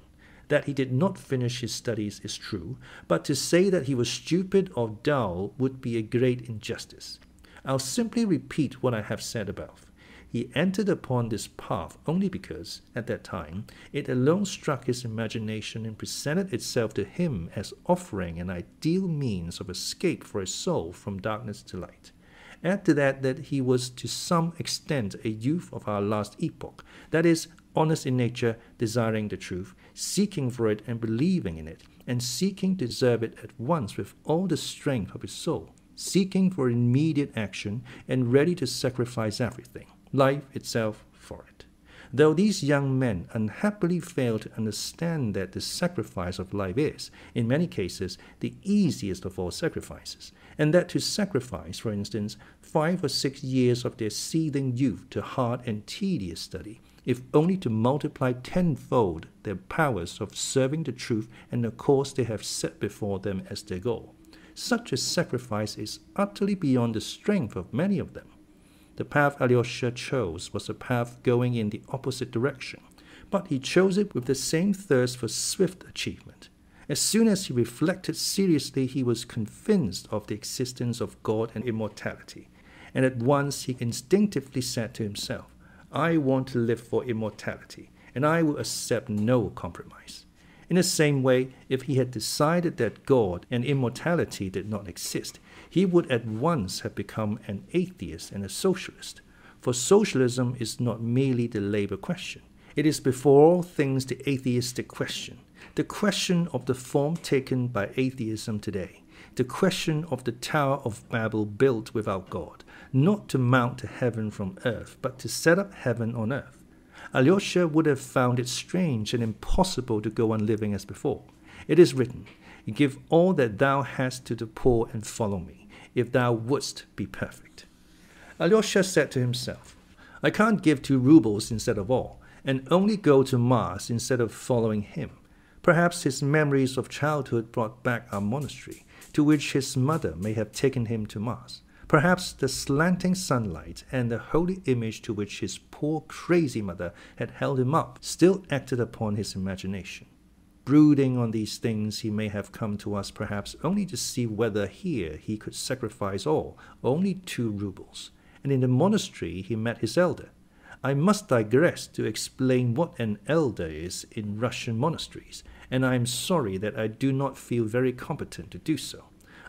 That he did not finish his studies is true, but to say that he was stupid or dull would be a great injustice. I'll simply repeat what I have said above. He entered upon this path only because, at that time, it alone struck his imagination and presented itself to him as offering an ideal means of escape for his soul from darkness to light. Add to that he was to some extent a youth of our last epoch, that is, honest in nature, desiring the truth, seeking for it and believing in it, and seeking to deserve it at once with all the strength of his soul, seeking for immediate action and ready to sacrifice everything, life itself, for it. Though these young men unhappily fail to understand that the sacrifice of life is, in many cases, the easiest of all sacrifices, and that to sacrifice, for instance, 5 or 6 years of their seething youth to hard and tedious study, if only to multiply tenfold their powers of serving the truth and the cause they have set before them as their goal. Such a sacrifice is utterly beyond the strength of many of them. The path Alyosha chose was a path going in the opposite direction, but he chose it with the same thirst for swift achievement. As soon as he reflected seriously, he was convinced of the existence of God and immortality, and at once he instinctively said to himself, "I want to live for immortality, and I will accept no compromise." In the same way, if he had decided that God and immortality did not exist, he would at once have become an atheist and a socialist. For socialism is not merely the labor question. It is before all things the atheistic question, the question of the form taken by atheism today, the question of the Tower of Babel built without God, not to mount to heaven from earth, but to set up heaven on earth. Alyosha would have found it strange and impossible to go on living as before. It is written, "Give all that thou hast to the poor and follow me, if thou wouldst be perfect." Alyosha said to himself, "I can't give 2 rubles instead of all, and only go to Mass instead of following him." Perhaps his memories of childhood brought back our monastery, to which his mother may have taken him to Mass. Perhaps the slanting sunlight and the holy image to which his poor crazy mother had held him up still acted upon his imagination. Brooding on these things, he may have come to us perhaps only to see whether here he could sacrifice all, only 2 rubles. And in the monastery he met his elder. I must digress to explain what an elder is in Russian monasteries, and I am sorry that I do not feel very competent to do so.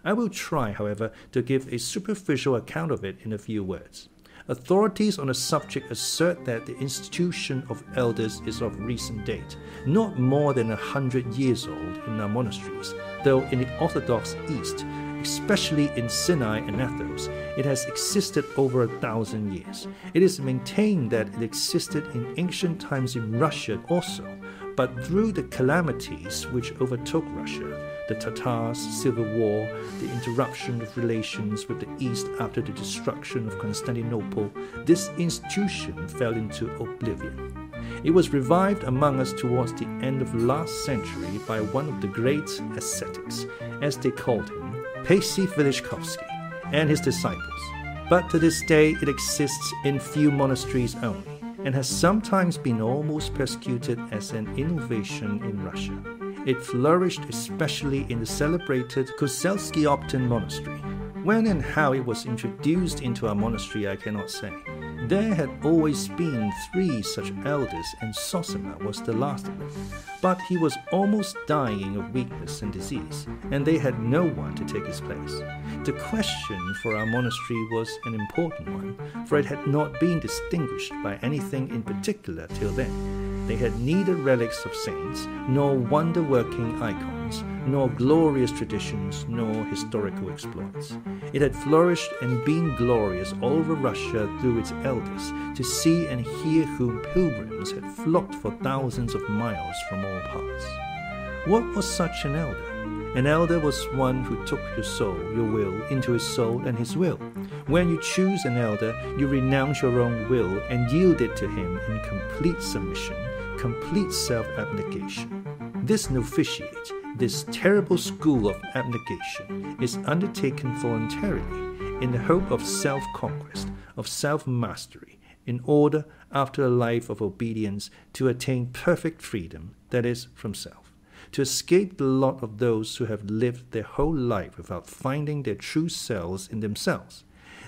I will try, however, to give a superficial account of it in a few words. Authorities on the subject assert that the institution of elders is of recent date, not more than 100 years old in our monasteries, though in the Orthodox East, especially in Sinai and Athos, it has existed over 1,000 years. It is maintained that it existed in ancient times in Russia also, but through the calamities which overtook Russia, the Tatars, civil war, the interruption of relations with the East after the destruction of Constantinople, this institution fell into oblivion. It was revived among us towards the end of last century by one of the great ascetics, as they called him, Paisy Velishkovsky, and his disciples. But to this day it exists in few monasteries only, and has sometimes been almost persecuted as an innovation in Russia. It flourished especially in the celebrated Koselski-Optin monastery. When and how it was introduced into our monastery I cannot say. There had always been 3 such elders, and Zosima was the last of them. But he was almost dying of weakness and disease, and they had no one to take his place. The question for our monastery was an important one, for it had not been distinguished by anything in particular till then. They had neither relics of saints, nor wonder-working icons, nor glorious traditions, nor historical exploits. It had flourished and been glorious all over Russia through its elders, to see and hear whom pilgrims had flocked for thousands of miles from all parts. What was such an elder? An elder was one who took your soul, your will, into his soul and his will. When you choose an elder, you renounce your own will and yield it to him in complete submission, complete self-abnegation. This novitiate, this terrible school of abnegation, is undertaken voluntarily in the hope of self-conquest, of self-mastery, in order, after a life of obedience, to attain perfect freedom, that is, from self, to escape the lot of those who have lived their whole life without finding their true selves in themselves.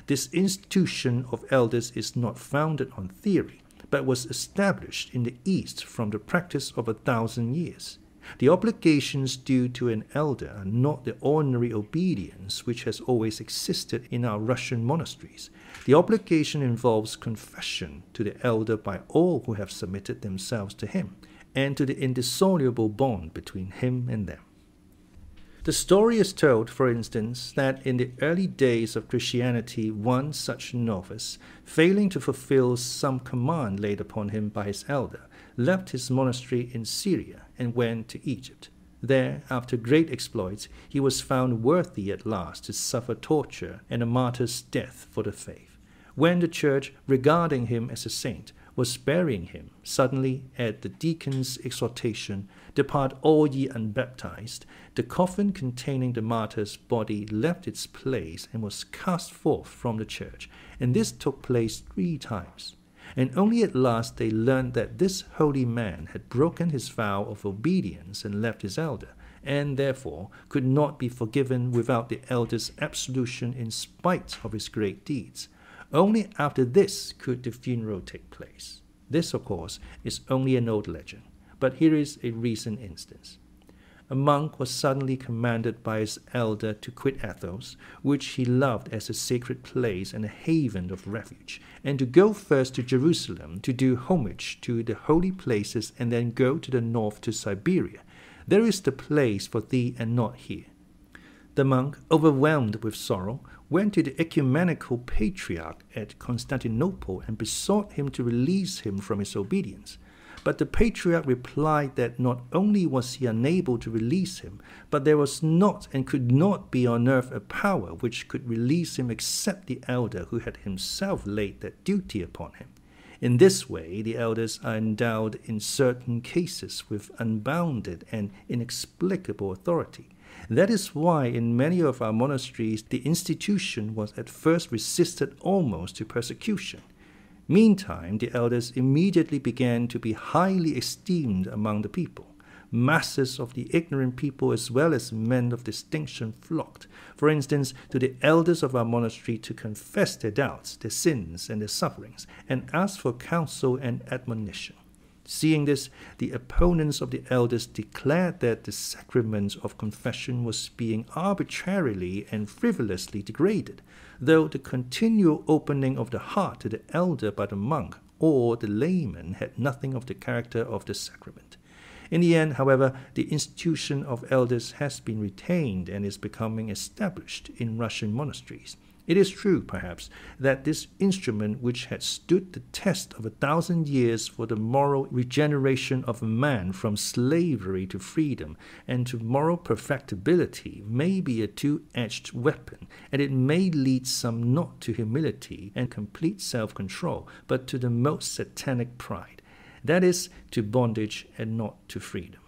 This institution of elders is not founded on theory, but was established in the East from the practice of 1,000 years. The obligations due to an elder are not the ordinary obedience which has always existed in our Russian monasteries. The obligation involves confession to the elder by all who have submitted themselves to him, and to the indissoluble bond between him and them. The story is told, for instance, that in the early days of Christianity, one such novice, failing to fulfill some command laid upon him by his elder, left his monastery in Syria and went to Egypt. There, after great exploits, he was found worthy at last to suffer torture and a martyr's death for the faith. When the church, regarding him as a saint, was burying him, suddenly, at the deacon's exhortation, "Depart all ye unbaptized," the coffin containing the martyr's body left its place and was cast forth from the church, and this took place 3 times. And only at last they learned that this holy man had broken his vow of obedience and left his elder, and therefore could not be forgiven without the elder's absolution in spite of his great deeds. Only after this could the funeral take place. This, of course, is only an old legend, but here is a recent instance. A monk was suddenly commanded by his elder to quit Athos, which he loved as a sacred place and a haven of refuge, and to go first to Jerusalem to do homage to the holy places, and then go to the north to Siberia. There is the place for thee, and not here. The monk, overwhelmed with sorrow, went to the ecumenical patriarch at Constantinople and besought him to release him from his obedience. But the patriarch replied that not only was he unable to release him, but there was not and could not be on earth a power which could release him except the elder who had himself laid that duty upon him. In this way, the elders are endowed in certain cases with unbounded and inexplicable authority. That is why in many of our monasteries the institution was at first resisted almost to persecution. Meantime, the elders immediately began to be highly esteemed among the people. Masses of the ignorant people as well as men of distinction flocked, for instance, to the elders of our monastery to confess their doubts, their sins, and their sufferings, and ask for counsel and admonition. Seeing this, the opponents of the elders declared that the sacrament of confession was being arbitrarily and frivolously degraded, though the continual opening of the heart to the elder by the monk or the layman had nothing of the character of the sacrament. In the end, however, the institution of elders has been retained and is becoming established in Russian monasteries. It is true, perhaps, that this instrument, which had stood the test of 1,000 years for the moral regeneration of man from slavery to freedom and to moral perfectibility, may be a two-edged weapon, and it may lead some not to humility and complete self-control, but to the most satanic pride. that is, to bondage and not to freedom.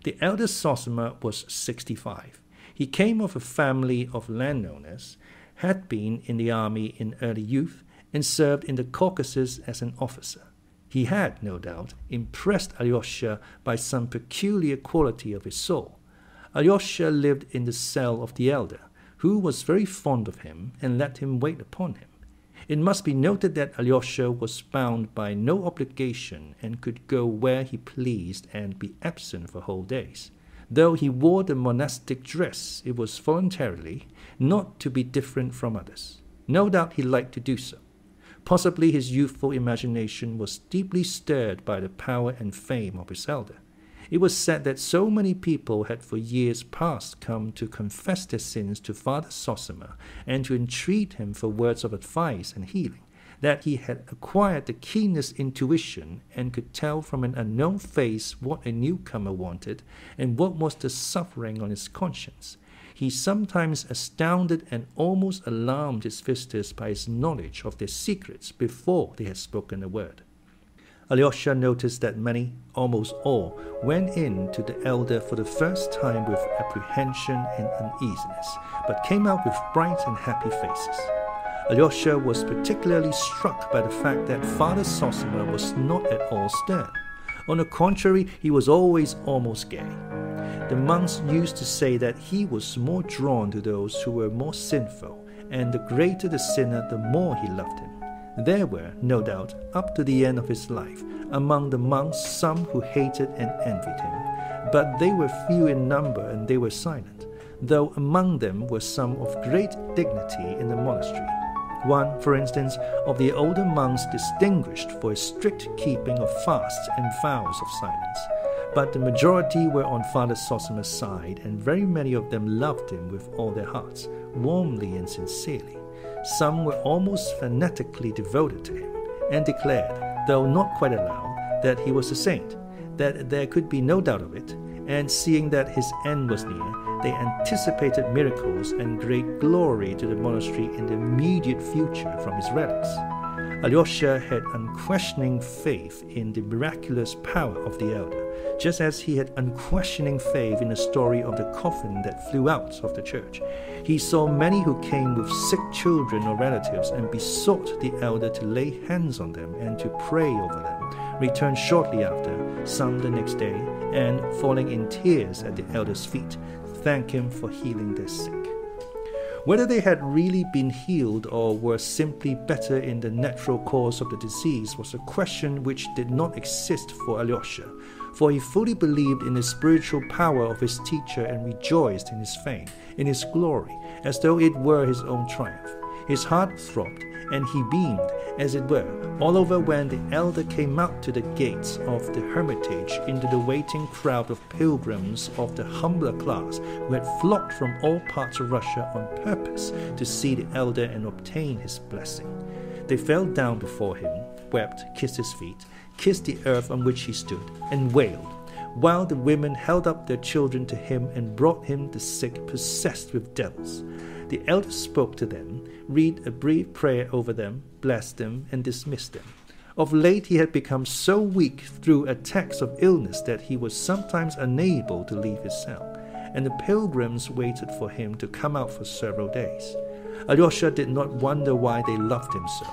The eldest Zosima was 65. He came of a family of landowners, had been in the army in early youth, and served in the Caucasus as an officer. He had, no doubt, impressed Alyosha by some peculiar quality of his soul. Alyosha lived in the cell of the elder, who was very fond of him and let him wait upon him. It must be noted that Alyosha was bound by no obligation and could go where he pleased and be absent for whole days. Though he wore the monastic dress, it was voluntarily, not to be different from others. No doubt he liked to do so. Possibly his youthful imagination was deeply stirred by the power and fame of his elder. It was said that so many people had for years past come to confess their sins to Father Zosima and to entreat him for words of advice and healing, that he had acquired the keenest intuition and could tell from an unknown face what a newcomer wanted and what was the suffering on his conscience. He sometimes astounded and almost alarmed his visitors by his knowledge of their secrets before they had spoken a word. Alyosha noticed that many, almost all, went in to the elder for the first time with apprehension and uneasiness, but came out with bright and happy faces. Alyosha was particularly struck by the fact that Father Zosima was not at all stern. On the contrary, he was always almost gay. The monks used to say that he was more drawn to those who were more sinful, and the greater the sinner, the more he loved him. There were, no doubt, up to the end of his life, among the monks some who hated and envied him, but they were few in number and they were silent, though among them were some of great dignity in the monastery. One, for instance, of the older monks distinguished for his strict keeping of fasts and vows of silence. But the majority were on Father Zosima's side, and very many of them loved him with all their hearts, warmly and sincerely. Some were almost fanatically devoted to him, and declared, though not quite aloud, that he was a saint, that there could be no doubt of it, and seeing that his end was near, they anticipated miracles and great glory to the monastery in the immediate future from his relics. Alyosha had unquestioning faith in the miraculous power of the elder, just as he had unquestioning faith in the story of the coffin that flew out of the church. He saw many who came with sick children or relatives and besought the elder to lay hands on them and to pray over them, returned shortly after, some the next day, and, falling in tears at the elder's feet, thanked him for healing their sick. Whether they had really been healed or were simply better in the natural course of the disease was a question which did not exist for Alyosha, for he fully believed in the spiritual power of his teacher and rejoiced in his fame, in his glory, as though it were his own triumph. His heart throbbed, and he beamed, as it were, all over when the elder came out to the gates of the hermitage into the waiting crowd of pilgrims of the humbler class who had flocked from all parts of Russia on purpose to see the elder and obtain his blessing. They fell down before him, wept, kissed his feet, kissed the earth on which he stood, and wailed, while the women held up their children to him and brought him the sick possessed with devils. The elder spoke to them, read a brief prayer over them, blessed them, and dismissed them. Of late he had become so weak through attacks of illness that he was sometimes unable to leave his cell, and the pilgrims waited for him to come out for several days. Alyosha did not wonder why they loved him so,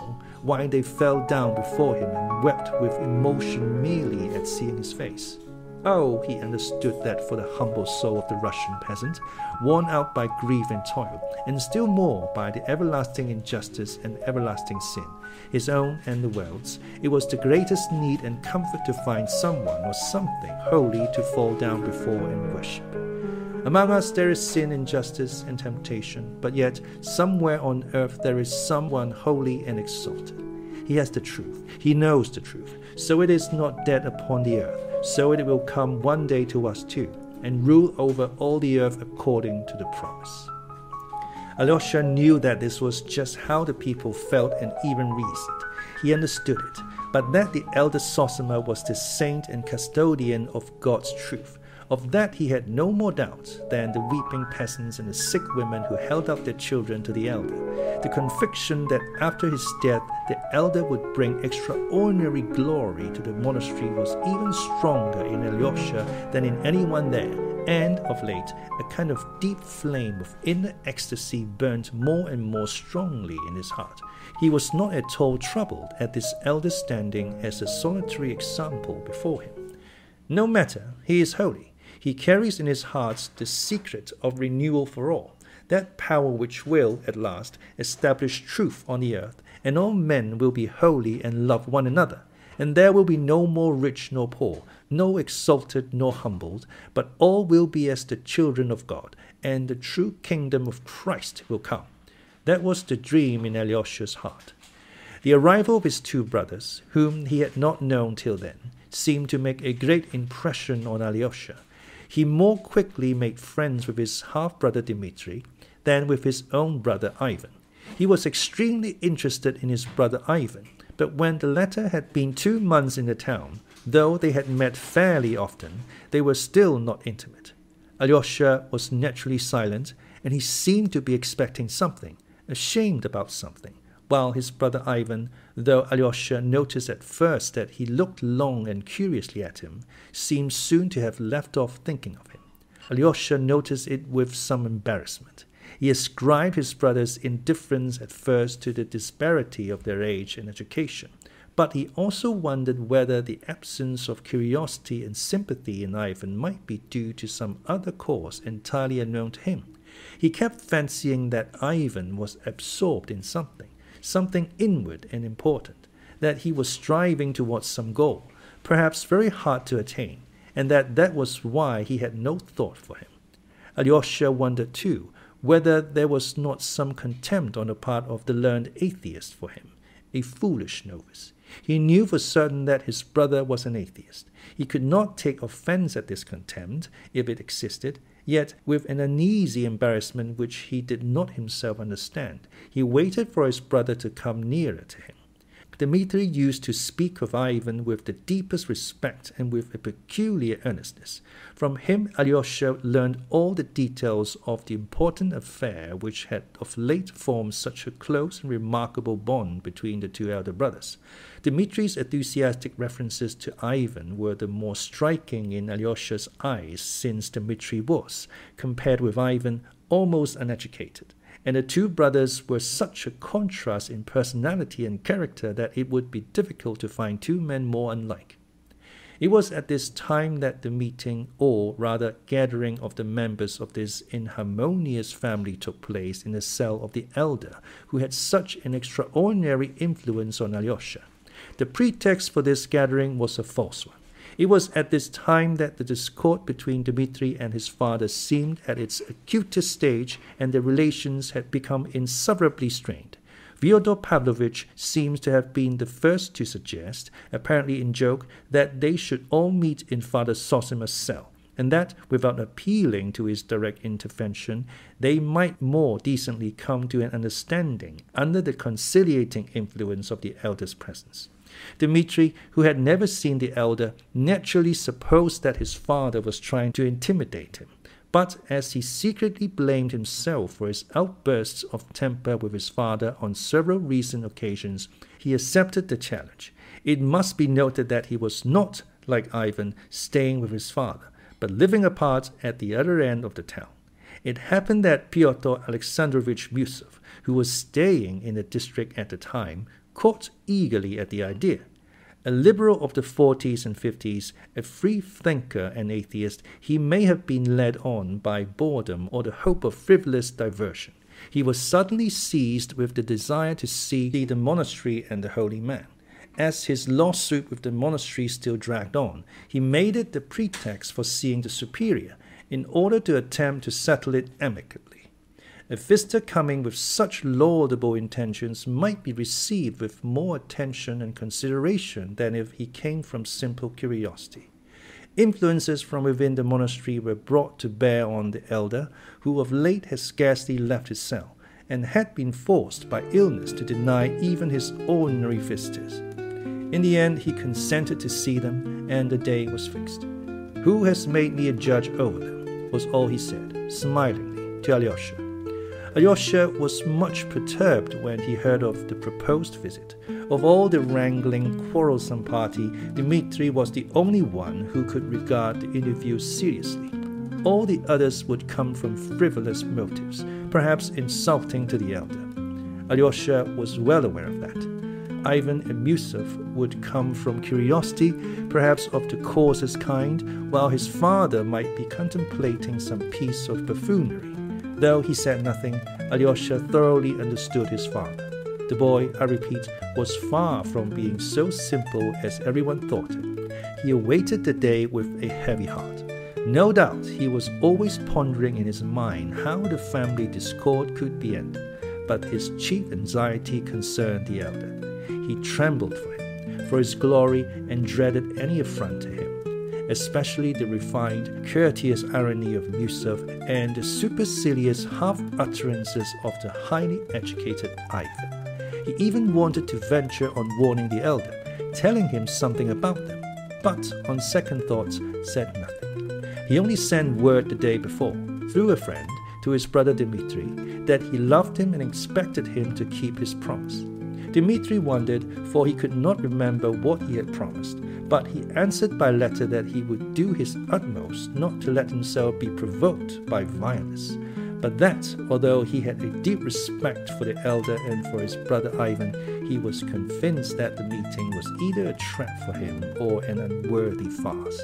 why they fell down before him and wept with emotion merely at seeing his face. Oh, he understood that for the humble soul of the Russian peasant, worn out by grief and toil, and still more by the everlasting injustice and everlasting sin, his own and the world's, it was the greatest need and comfort to find someone or something holy to fall down before and worship. Among us there is sin, injustice, and temptation, but yet somewhere on earth there is someone holy and exalted. He has the truth, he knows the truth, so it is not dead upon the earth. So it will come one day to us too, and rule over all the earth according to the promise. Alyosha knew that this was just how the people felt and even reasoned. He understood it, but that the elder Zosima was the saint and custodian of God's truth, Of that he had no more doubt than the weeping peasants and the sick women who held out their children to the elder. The conviction that after his death the elder would bring extraordinary glory to the monastery was even stronger in Alyosha than in anyone there, and of late a kind of deep flame of inner ecstasy burnt more and more strongly in his heart. He was not at all troubled at this elder standing as a solitary example before him. No matter, he is holy. He carries in his heart the secret of renewal for all, that power which will, at last, establish truth on the earth, and all men will be holy and love one another, and there will be no more rich nor poor, no exalted nor humbled, but all will be as the children of God, and the true kingdom of Christ will come. That was the dream in Alyosha's heart. The arrival of his two brothers, whom he had not known till then, seemed to make a great impression on Alyosha. He more quickly made friends with his half-brother Dmitri than with his own brother Ivan. He was extremely interested in his brother Ivan, but when the latter had been 2 months in the town, though they had met fairly often, they were still not intimate. Alyosha was naturally silent, and he seemed to be expecting something, ashamed about something, while his brother Ivan, though Alyosha noticed at first that he looked long and curiously at him, seemed soon to have left off thinking of him. Alyosha noticed it with some embarrassment. He ascribed his brother's indifference at first to the disparity of their age and education, but he also wondered whether the absence of curiosity and sympathy in Ivan might be due to some other cause entirely unknown to him. He kept fancying that Ivan was absorbed in something inward and important, that he was striving towards some goal, perhaps very hard to attain, and that was why he had no thought for him. Alyosha wondered too whether there was not some contempt on the part of the learned atheist for him, a foolish novice. He knew for certain that his brother was an atheist. He could not take offense at this contempt, if it existed, yet with an uneasy embarrassment which he did not himself understand, he waited for his brother to come nearer to him. Dmitri used to speak of Ivan with the deepest respect and with a peculiar earnestness. From him Alyosha learned all the details of the important affair which had of late formed such a close and remarkable bond between the two elder brothers. Dmitri's enthusiastic references to Ivan were the more striking in Alyosha's eyes since Dmitri was, compared with Ivan, almost uneducated, and the two brothers were such a contrast in personality and character that it would be difficult to find two men more unlike. It was at this time that the meeting, or rather gathering of the members of this inharmonious family took place in the cell of the elder, who had such an extraordinary influence on Alyosha. The pretext for this gathering was a false one. It was at this time that the discord between Dmitri and his father seemed at its acutest stage, and their relations had become insufferably strained. Fyodor Pavlovitch seems to have been the first to suggest, apparently in joke, that they should all meet in Father Zosima's cell, and that, without appealing to his direct intervention, they might more decently come to an understanding under the conciliating influence of the elder's presence. Dmitri, who had never seen the elder, naturally supposed that his father was trying to intimidate him. But as he secretly blamed himself for his outbursts of temper with his father on several recent occasions, he accepted the challenge. It must be noted that he was not, like Ivan, staying with his father, but living apart at the other end of the town. It happened that Pyotr Alexandrovich Musov, who was staying in the district at the time, caught eagerly at the idea. A liberal of the 40s and 50s, a free thinker and atheist, he may have been led on by boredom or the hope of frivolous diversion. He was suddenly seized with the desire to see the monastery and the holy man. As his lawsuit with the monastery still dragged on, he made it the pretext for seeing the superior, in order to attempt to settle it amicably. A visitor coming with such laudable intentions might be received with more attention and consideration than if he came from simple curiosity. Influences from within the monastery were brought to bear on the elder, who of late had scarcely left his cell, and had been forced by illness to deny even his ordinary visitors. In the end he consented to see them, and the day was fixed. "Who has made me a judge over them?" was all he said, smilingly, to Alyosha. Alyosha was much perturbed when he heard of the proposed visit. Of all the wrangling, quarrelsome party, Dmitri was the only one who could regard the interview seriously. All the others would come from frivolous motives, perhaps insulting to the elder. Alyosha was well aware of that. Ivan and Yusuf would come from curiosity, perhaps of the coarsest kind, while his father might be contemplating some piece of buffoonery. Though he said nothing, Alyosha thoroughly understood his father. The boy, I repeat, was far from being so simple as everyone thought him. He awaited the day with a heavy heart. No doubt he was always pondering in his mind how the family discord could be ended, but his chief anxiety concerned the elder. He trembled for him, for his glory, and dreaded any affront to him, especially the refined, courteous irony of Yusuf and the supercilious half-utterances of the highly educated Ivan. He even wanted to venture on warning the elder, telling him something about them, but on second thoughts said nothing. He only sent word the day before, through a friend, to his brother Dmitri, that he loved him and expected him to keep his promise. Dmitri wondered, for he could not remember what he had promised, but he answered by letter that he would do his utmost not to let himself be provoked by violence, but that, although he had a deep respect for the elder and for his brother Ivan, he was convinced that the meeting was either a trap for him or an unworthy farce.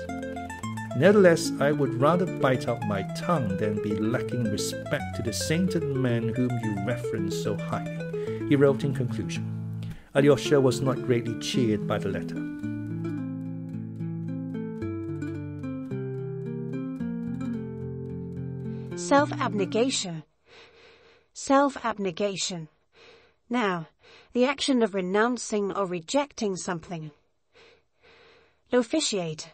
Nevertheless, I would rather bite out my tongue than be lacking respect to the sainted man whom you reverence so highly, he wrote in conclusion. Alyosha was not greatly cheered by the letter. Self-abnegation. Self-abnegation. Now, the action of renouncing or rejecting something. Novitiate.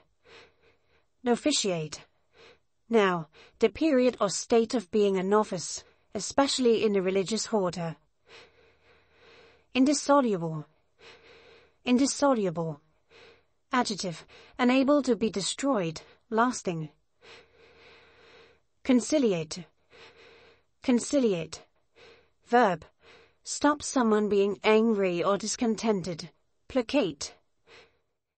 Novitiate. Now, the period or state of being a novice, especially in the religious order. Indissoluble. Indissoluble. Adjective, unable to be destroyed, lasting. Conciliate. Conciliate. Verb, stop someone being angry or discontented. Placate.